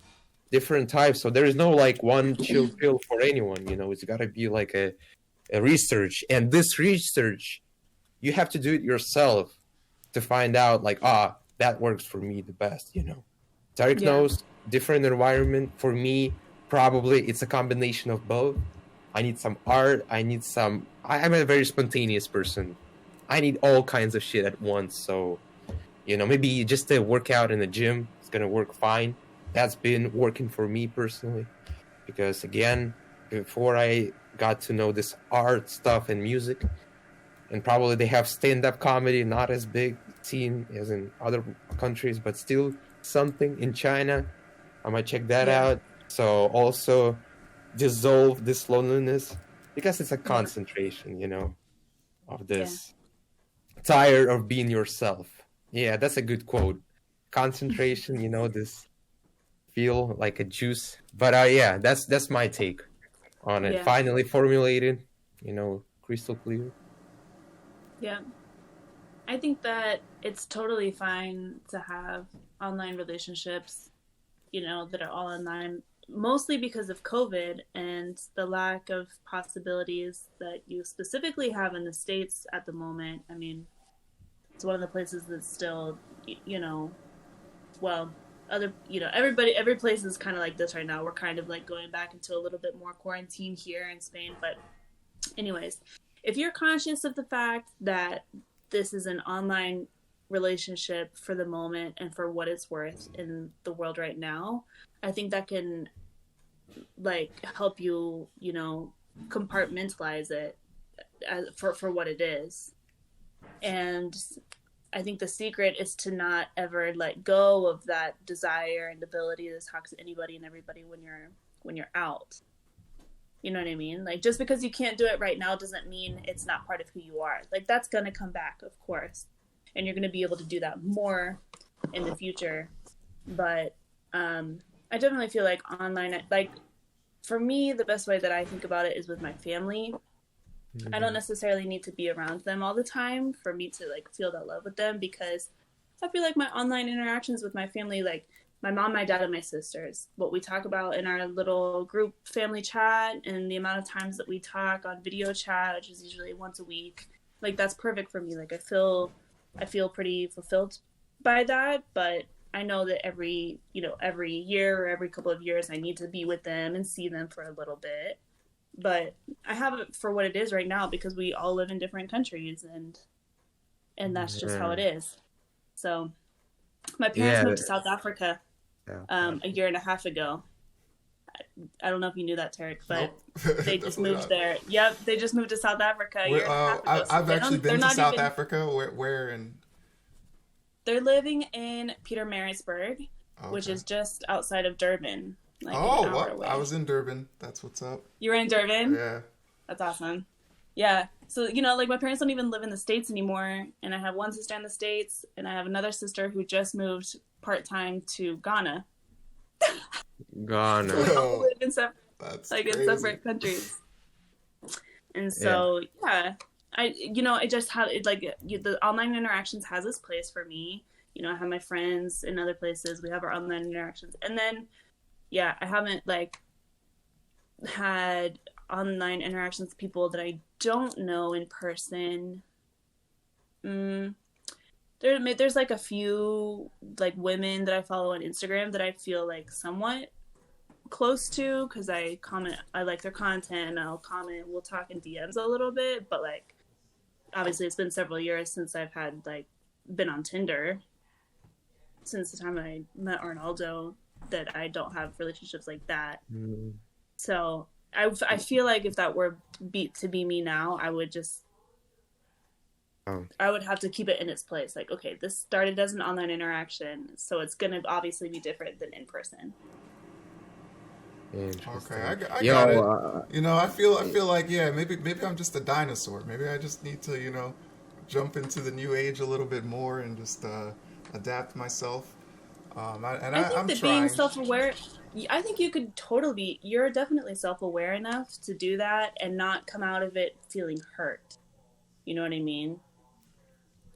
different types. So there is no like one chill pill for anyone. You know, it's gotta be like a research, and this research, you have to do it yourself to find out like, that works for me the best. You know, Tarik knows different environment. For me, probably it's a combination of both. I need some art. I'm a very spontaneous person. I need all kinds of shit at once. So, you know, maybe just a workout in the gym is gonna work fine. That's been working for me personally, because again, before I got to know this art stuff and music, and probably they have stand-up comedy, not as big scene as in other countries, but still something in China. I might check that out. So also dissolve this loneliness, because it's a concentration, you know, of this. Tired of being yourself. Yeah, that's a good quote. Concentration, you know, this feel like a juice. But yeah, that's my take on it. Finally formulated, you know, crystal clear. Yeah. I think that it's totally fine to have online relationships, you know, that are all online, mostly because of COVID and the lack of possibilities that you specifically have in the States at the moment. I mean, it's one of the places that's still, you know, well, every place is kind of like this right now. We're kind of like going back into a little bit more quarantine here in Spain. But anyways, if you're conscious of the fact that this is an online relationship for the moment and for what it's worth in the world right now, I think that can like help you, you know, compartmentalize it for what it is. And I think the secret is to not ever let go of that desire and ability to talk to anybody and everybody when you're out. You know what I mean? Like, just because you can't do it right now doesn't mean it's not part of who you are. Like, that's going to come back, of course. And you're going to be able to do that more in the future. But I definitely feel like online, like, for me, the best way that I think about it is with my family. Mm-hmm. I don't necessarily need to be around them all the time for me to, like, feel that love with them, because I feel like my online interactions with my family, like, my mom, my dad, and my sisters, what we talk about in our little group family chat and the amount of times that we talk on video chat, which is usually once a week, like, that's perfect for me. Like, I feel pretty fulfilled by that, but I know that every year or every couple of years I need to be with them and see them for a little bit. But I have it for what it is right now, because we all live in different countries, and that's just how it is. So my parents moved to South Africa a year and a half ago. I don't know if you knew that, Tarik, but they just moved there. Yep, they just moved to South Africa a year and a half ago. I've actually been to South Africa. Where in? They're living in Pietermaritzburg, which is just outside of Durban. Like an hour away. I was in Durban. That's what's up. You were in Durban? Yeah. That's awesome. Yeah. So, you know, like, my parents don't even live in the States anymore. And I have one sister in the States, and I have another sister who just moved part-time to Ghana. Ghana. We all live in separate, in separate countries. And so, I just have it, like, the online interactions has its place for me. You know, I have my friends in other places. We have our online interactions. And then, I haven't, like, had online interactions with people that I don't know in person. There's like a few, like, women that I follow on Instagram that I feel like somewhat close to, because I like their content, and I'll comment, we'll talk in DMs a little bit, but, like, obviously it's been several years since I've had, like, been on Tinder, since the time I met Arnaldo, that I don't have relationships like that. So I feel like if that were to be me now, I would just I would have to keep it in its place. Like, okay, this started as an online interaction, so it's going to obviously be different than in person. Okay, I got it. You know, I feel like, maybe I'm just a dinosaur. Maybe I just need to, you know, jump into the new age a little bit more and just adapt myself. I'm I think trying. being self-aware, I think you could totally be, you're definitely self-aware enough to do that and not come out of it feeling hurt. You know what I mean?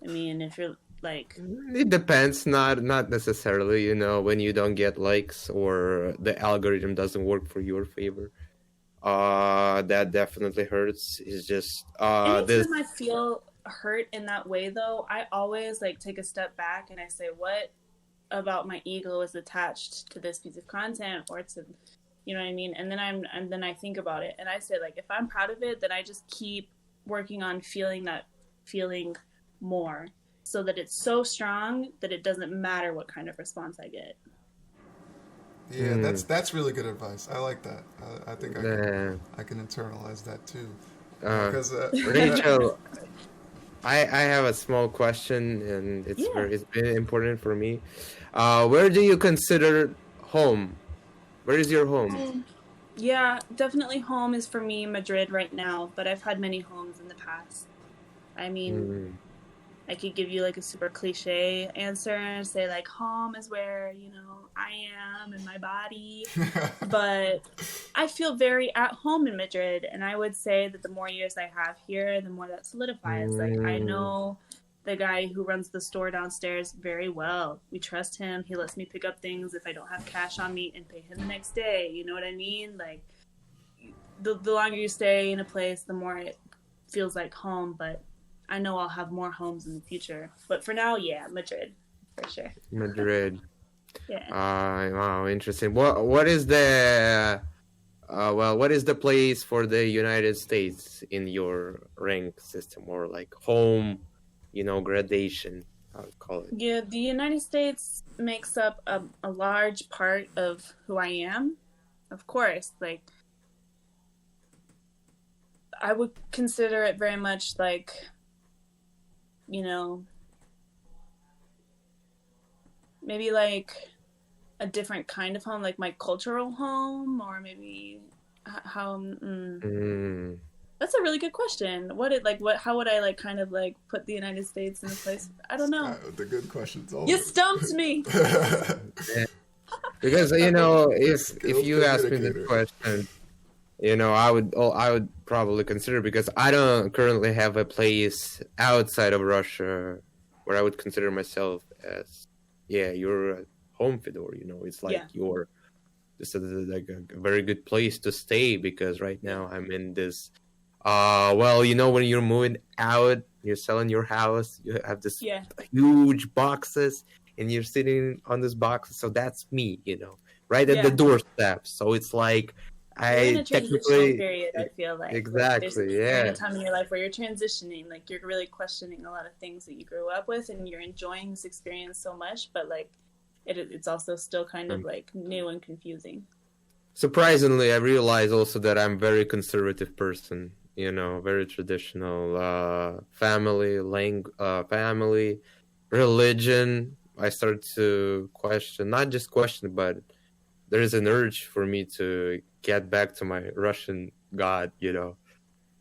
I mean, if you're like, It depends, not necessarily, when you don't get likes or the algorithm doesn't work for your favor. That definitely hurts. It's just this. anytime I feel hurt in that way, though, I always like take a step back and I say, what about my ego is attached to this piece of content or to, you know what I mean? And then I think about it and I say, like, if I'm proud of it, then I just keep working on feeling that feeling more so that it's so strong that it doesn't matter what kind of response I get. Yeah, that's really good advice. I like that. I think Yeah. I can internalize that too. Uh, Because Rachel, I have a small question, and it's been important for me. Where do you consider home? Where is your home? Yeah, definitely home is for me Madrid right now, but I've had many homes in the past. I mean, I could give you like a super cliche answer and say like home is where, I am in my body. But I feel very at home in Madrid, and I would say that the more years I have here, the more that solidifies. Like, I know the guy who runs the store downstairs very well. We trust him. He lets me pick up things if I don't have cash on me and pay him the next day. You know what I mean? Like, the longer you stay in a place, the more it feels like home. But I know I'll have more homes in the future. But for now, yeah, Madrid, for sure. Madrid. Yeah. Wow, interesting. What is the what is the place for the United States in your rank system, or like home, gradation? I would call it. Yeah, the United States makes up a large part of who I am. Of course, like, I would consider it very much like, maybe like a different kind of home, like my cultural home, or maybe how. That's a really good question. How would I like kind of like put the United States in a place? I don't know. the good questions. You stumped me. Because if you ask me this question, I would probably consider, because I don't currently have a place outside of Russia where I would consider myself as your home, Fedor. It's like this is like a very good place to stay, because right now I'm in this. When you're moving out, you're selling your house, you have this huge boxes, and you're sitting on this boxes. So that's me, right at the doorstep. So it's like You're in a transitional period, I feel like. Exactly, There's a time in your life where you're transitioning, like you're really questioning a lot of things that you grew up with, and you're enjoying this experience so much, but like it's also still kind of like new and confusing. Surprisingly, I realize also that I'm a very conservative person, very traditional, family, religion. I start to question, not just question, but there is an urge for me to get back to my Russian God,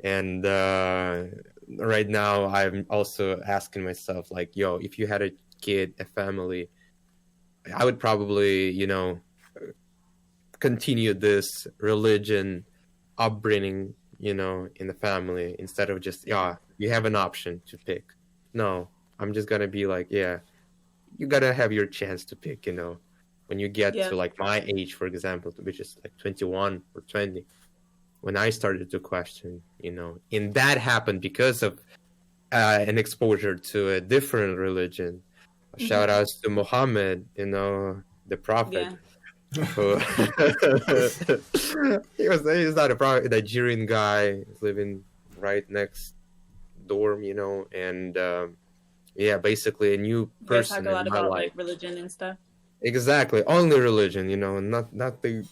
and right now I'm also asking myself, like, if you had a kid, a family, I would probably, continue this religion upbringing, in the family, instead of just, you have an option to pick. No, I'm just gonna be like, you gotta have your chance to pick, when you get to like my age, for example, which is like 21 or 20, when I started to question, and that happened because of an exposure to a different religion. Shout outs to Muhammad, the prophet. He's not a prophet, a Nigerian guy living right next dorm, and basically a new person. You talk a lot about like religion and stuff. Exactly, only religion, nothing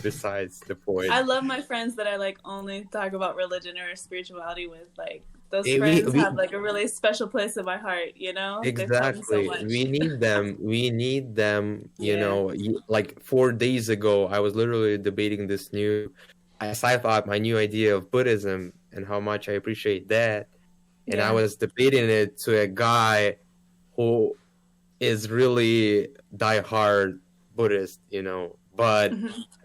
besides the point. I love my friends that I like only talk about religion or spirituality with. Like, those friends have like a really special place in my heart, Exactly. So we need them. Like 4 days ago, I was literally debating this I thought my new idea of Buddhism and how much I appreciate that. And I was debating it to a guy who is really diehard Buddhist, but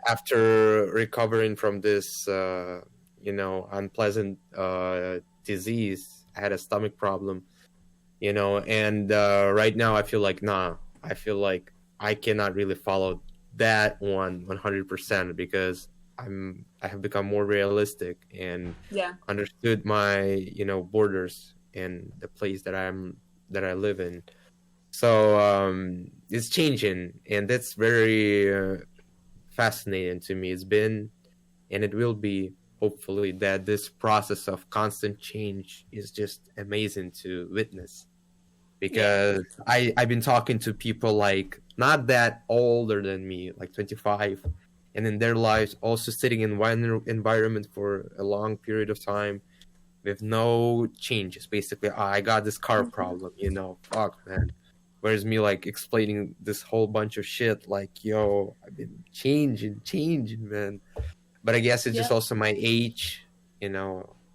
after recovering from this, unpleasant disease, I had a stomach problem, and right now I feel like, I feel like I cannot really follow that 100% because I have become more realistic and understood my, borders and the place that I live in. So it's changing, and that's very fascinating to me. It's been, and it will be, hopefully, that this process of constant change is just amazing to witness. Because I've been talking to people like not that older than me, like 25, and in their lives also sitting in one environment for a long period of time with no changes. Basically, I got this car problem, fuck, man. Whereas me like explaining this whole bunch of shit, like, yo, I've been changing, man. But I guess it's just also my age,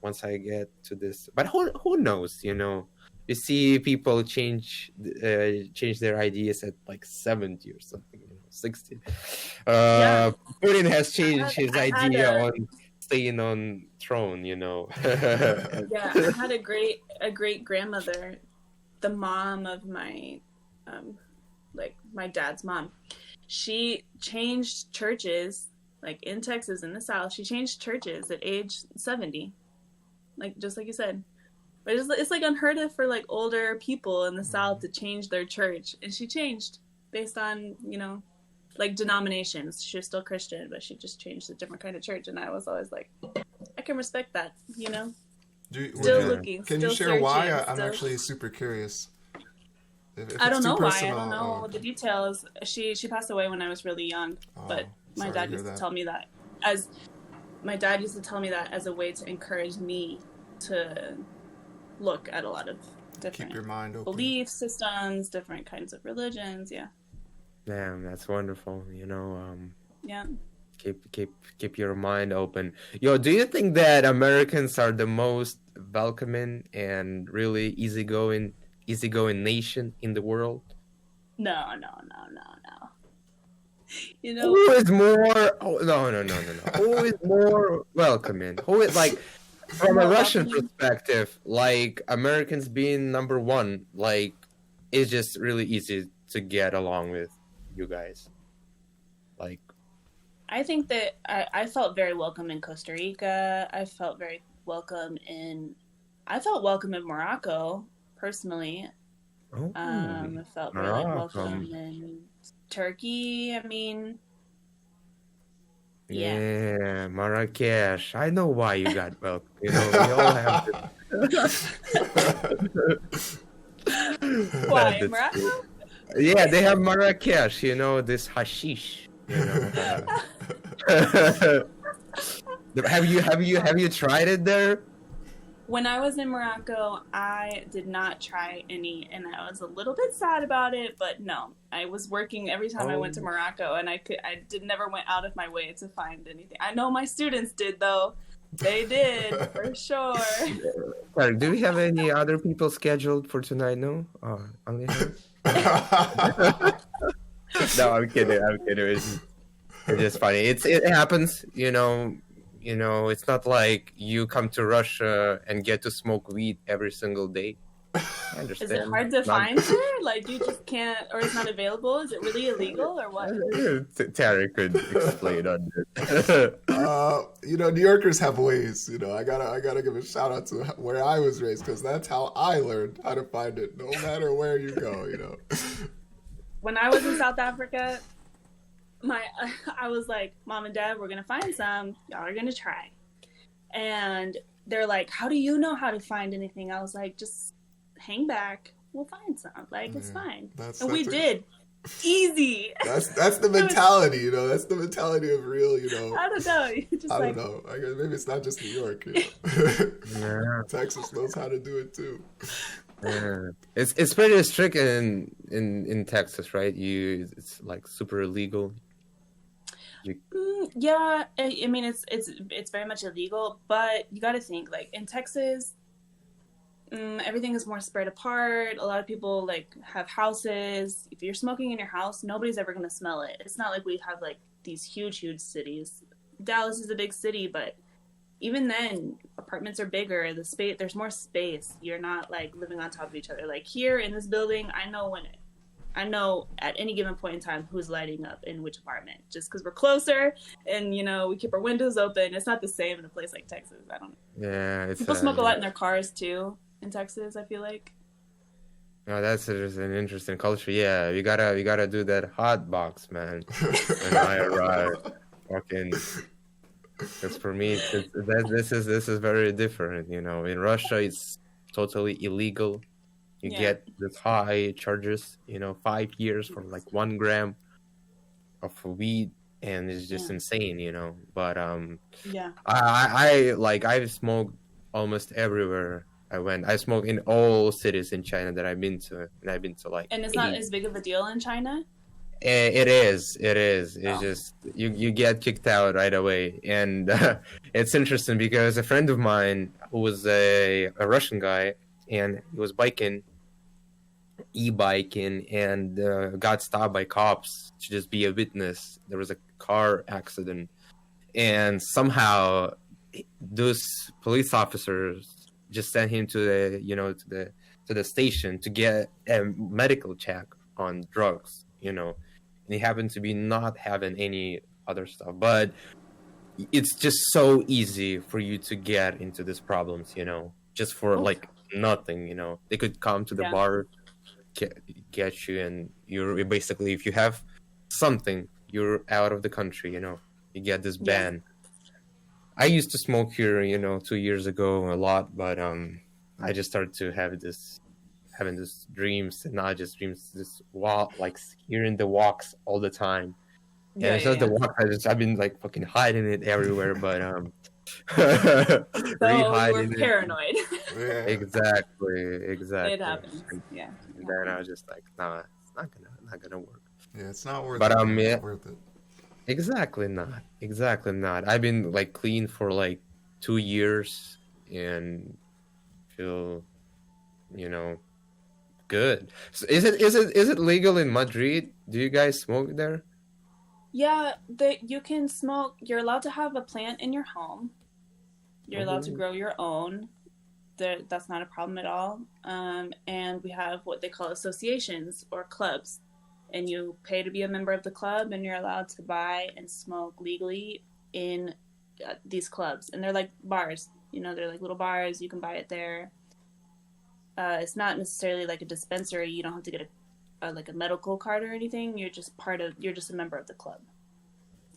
once I get to this. But who knows, You see people change their ideas at like 70 or something, 60. Putin has changed his idea on staying on throne, Yeah, I had a great grandmother, the mom of my my dad's mom. She changed churches, like in Texas in the South. She changed churches at age 70, like just like you said. But it's like unheard of for like older people in the South to change their church, and she changed based on like denominations. She was still Christian, but she just changed a different kind of church, and I was always like, I can respect that, Still looking. Can still you share searching, why? I'm actually super curious. If I don't know why. personal, I don't know the details. She passed away when I was really young, but my dad used to tell me that as a way to encourage me to look at a lot of different keep your mind open. Belief systems, different kinds of religions. Yeah. Damn, that's wonderful. Yeah. Keep your mind open. Yo, do you think that Americans are the most welcoming and really easygoing nation in the world? No. Who is more? Oh, no. Who is more welcoming? Who is like? From a Russian perspective, like Americans being number one, like it's just really easy to get along with you guys. Like, I think that I felt very welcome in Costa Rica. I felt welcome in Morocco, personally. I felt really welcome in Turkey. I mean, yeah, Marrakesh. I know why you got welcome. We all have Why, Morocco? Yeah, they have Marrakesh. This hashish. Have you tried it there? When I was in Morocco, I did not try any, and I was a little bit sad about it. But no, I was working every time I went to Morocco, and I never went out of my way to find anything. I know my students did, though. They did for sure. Tarik, do we have any other people scheduled for tonight? No, only her. No, I'm kidding. It's just funny. It happens, It's not like you come to Russia and get to smoke weed every single day. I understand. Is it hard to find her? Like, you just can't, or it's not available? Is it really illegal, or what? Tarik could explain on this. New Yorkers have ways. I gotta give a shout out to where I was raised, because that's how I learned how to find it. No matter where you go, When I was in South Africa, I was like, Mom and Dad, we're gonna find some. Y'all are gonna try. And they're like, how do you know how to find anything? I was like, just hang back. We'll find some. Like, it's fine. And we did. Easy. That's the mentality, That's the mentality of real, I don't know. I don't know. I guess maybe it's not just New York. Yeah. Texas knows how to do it too. Yeah. It's pretty strict in Texas, right? It's like super illegal. Yeah, I mean it's very much illegal, but you got to think, like, in Texas, everything is more spread apart. A lot of people like have houses. If you're smoking in your house, nobody's ever going to smell it. It's not like we have like these huge cities. Dallas is a big city, but even then, apartments are bigger. There's more space. You're not like living on top of each other. Like here in this building, I know at any given point in time who's lighting up in which apartment, just because we're closer and we keep our windows open. It's not the same in a place like Texas. I don't know. Yeah, People smoke a lot in their cars too in Texas, I feel like. Oh, that's just an interesting culture. Yeah, we gotta do that hot box, man. When I arrive, fucking. Because for me, this is very different. In Russia, it's totally illegal. You get this high charges. 5 years for like 1 gram of weed, and it's just insane. But I've smoked almost everywhere I went. I smoked in all cities in China that I've been to, and I've been to like. And it's not as big of a deal in China. It is. It's just you get kicked out right away, and it's interesting because a friend of mine who was a Russian guy, and he was e-biking, and got stopped by cops to just be a witness. There was a car accident, and somehow those police officers just sent him to the station to get a medical check on drugs. And he happened to be not having any other stuff, but it's just so easy for you to get into these problems, just for like nothing. They could come to the bar, get you, and you're basically, if you have something, you're out of the country. You get this ban. I used to smoke here, 2 years ago a lot, but I just started to having these dreams, and not just dreams, this walk, like hearing the walks all the time. And it's not the walk, I've been like fucking hiding it everywhere, but so we're paranoid. Exactly. It happens. Yeah. And then I was just like, nah, it's not gonna work. Yeah, it's not worth but, it. Not worth it. Exactly not. I've been like clean for like 2 years and feel, good. So is it legal in Madrid? Do you guys smoke there? Yeah, you can smoke. You're allowed to have a plant in your home. You're allowed to grow your own. That's not a problem at all. And we have what they call associations or clubs. And you pay to be a member of the club, and you're allowed to buy and smoke legally in these clubs. And they're like bars. They're like little bars. You can buy it there. It's not necessarily like a dispensary. You don't have to get a medical card or anything. You're just a member of the club.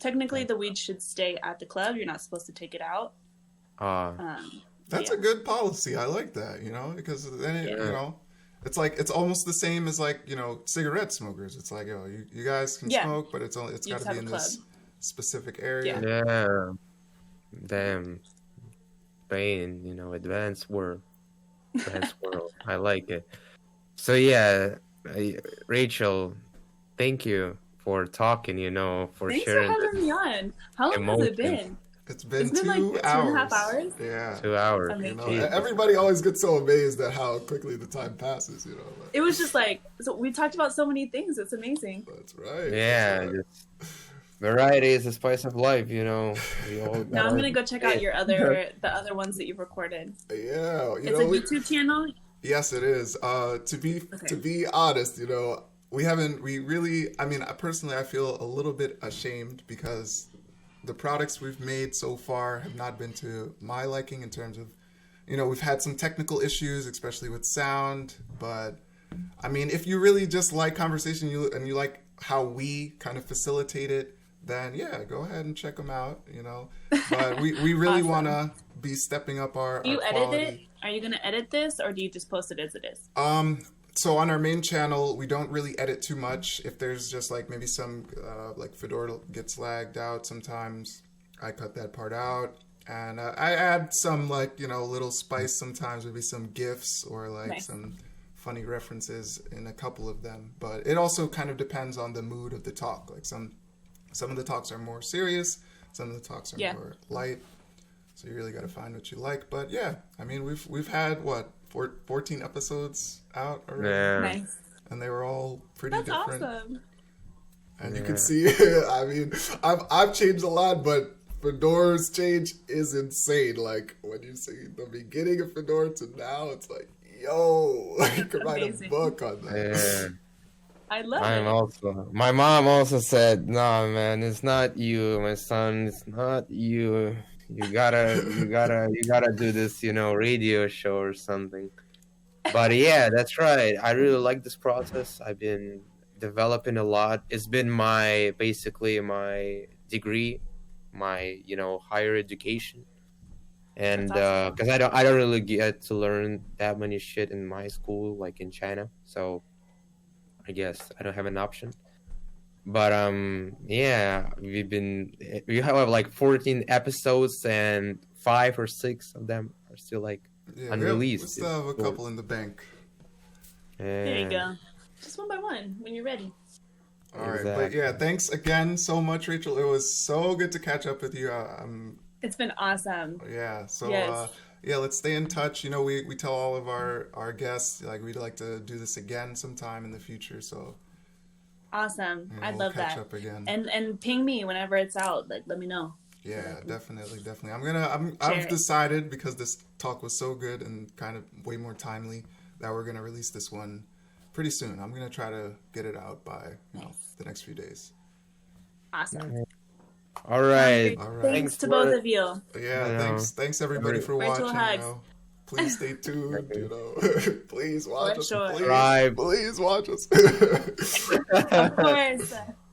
Technically, the weed should stay at the club. You're not supposed to take it out. That's a good policy. I like that, because then it's like, it's almost the same as like, cigarette smokers. It's like, you guys can smoke, but it's got to be in this specific area. Yeah. Damn. Spain, advanced world. I like it. So yeah, Rachel, thank you for talking, for Thanks sharing. Thanks for having me on. How long has it been? It's been like 2.5 hours. Yeah. 2 hours. Everybody always gets so amazed at how quickly the time passes, It was just like, so we talked about so many things. It's amazing. That's right. Yeah. Variety is the spice of life, Now I'm gonna go check out the other ones that you've recorded. Yeah. It's a YouTube channel? Yes, it is. To be honest, personally, I feel a little bit ashamed because the products we've made so far have not been to my liking in terms of, we've had some technical issues, especially with sound. But if you really just like conversation and you like how we kind of facilitate it, then go ahead and check them out. But we really want to be stepping up our. Do you edit quality. It? Are you going to edit this, or do you just post it as it is? So on our main channel, we don't really edit too much. If there's just like maybe some like Fedor gets lagged out sometimes, I cut that part out, and I add some like little spice sometimes, maybe some GIFs or like some funny references in a couple of them. But it also kind of depends on the mood of the talk. Like some of the talks are more serious, some of the talks are more light. So you really got to find what you like. But yeah, we've had 14 episodes out already. Yeah. Nice. And they were all pretty That's different. awesome. And you Yeah. can see, I mean, I've changed a lot, but Fedor's change is insane. Like, when you see the beginning of Fedor to now, it's like, yo, you could write a Amazing. book on that. Yeah. I love I'm it. also. My mom also said, "No, man, it's not you, my son. It's not you. You gotta do this, radio show or something." But yeah, that's right. I really like this process. I've been developing a lot. It's been basically my degree, my higher education, and That's because I don't really get to learn that many shit in my school, like in China, so. I guess I don't have an option, but yeah, we have like 14 episodes and 5 or 6 of them are still like Yeah, unreleased. we still have a couple in the bank. There you go. Just one by one when you're ready. All right, but Exactly. yeah, thanks again so much, Rachel. It was so good to catch up with you. It's been awesome. Yeah, so Yes. yeah, let's stay in touch. We tell all of our guests like we'd like to do this again sometime in the future. So Awesome. you know, I'd we'll love catch that. up again. And ping me whenever it's out. Like, let me know. Yeah, definitely. Share I've it. decided, because this talk was so good and kind of way more timely, that we're gonna release this one pretty soon. I'm gonna try to get it out by Nice. the next few days. Awesome. All right. All right. Thanks Thanks to for- both of you. Yeah, Yeah. thanks everybody for Virtual watching. hugs. Please stay tuned. Please watch For us. sure. Subscribe. Please watch us.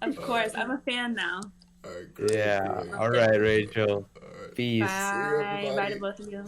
Of course. I'm a fan now. All right, great, Yeah. great. All right, Rachel. All right. Peace. Bye. Bye everybody. to both of you.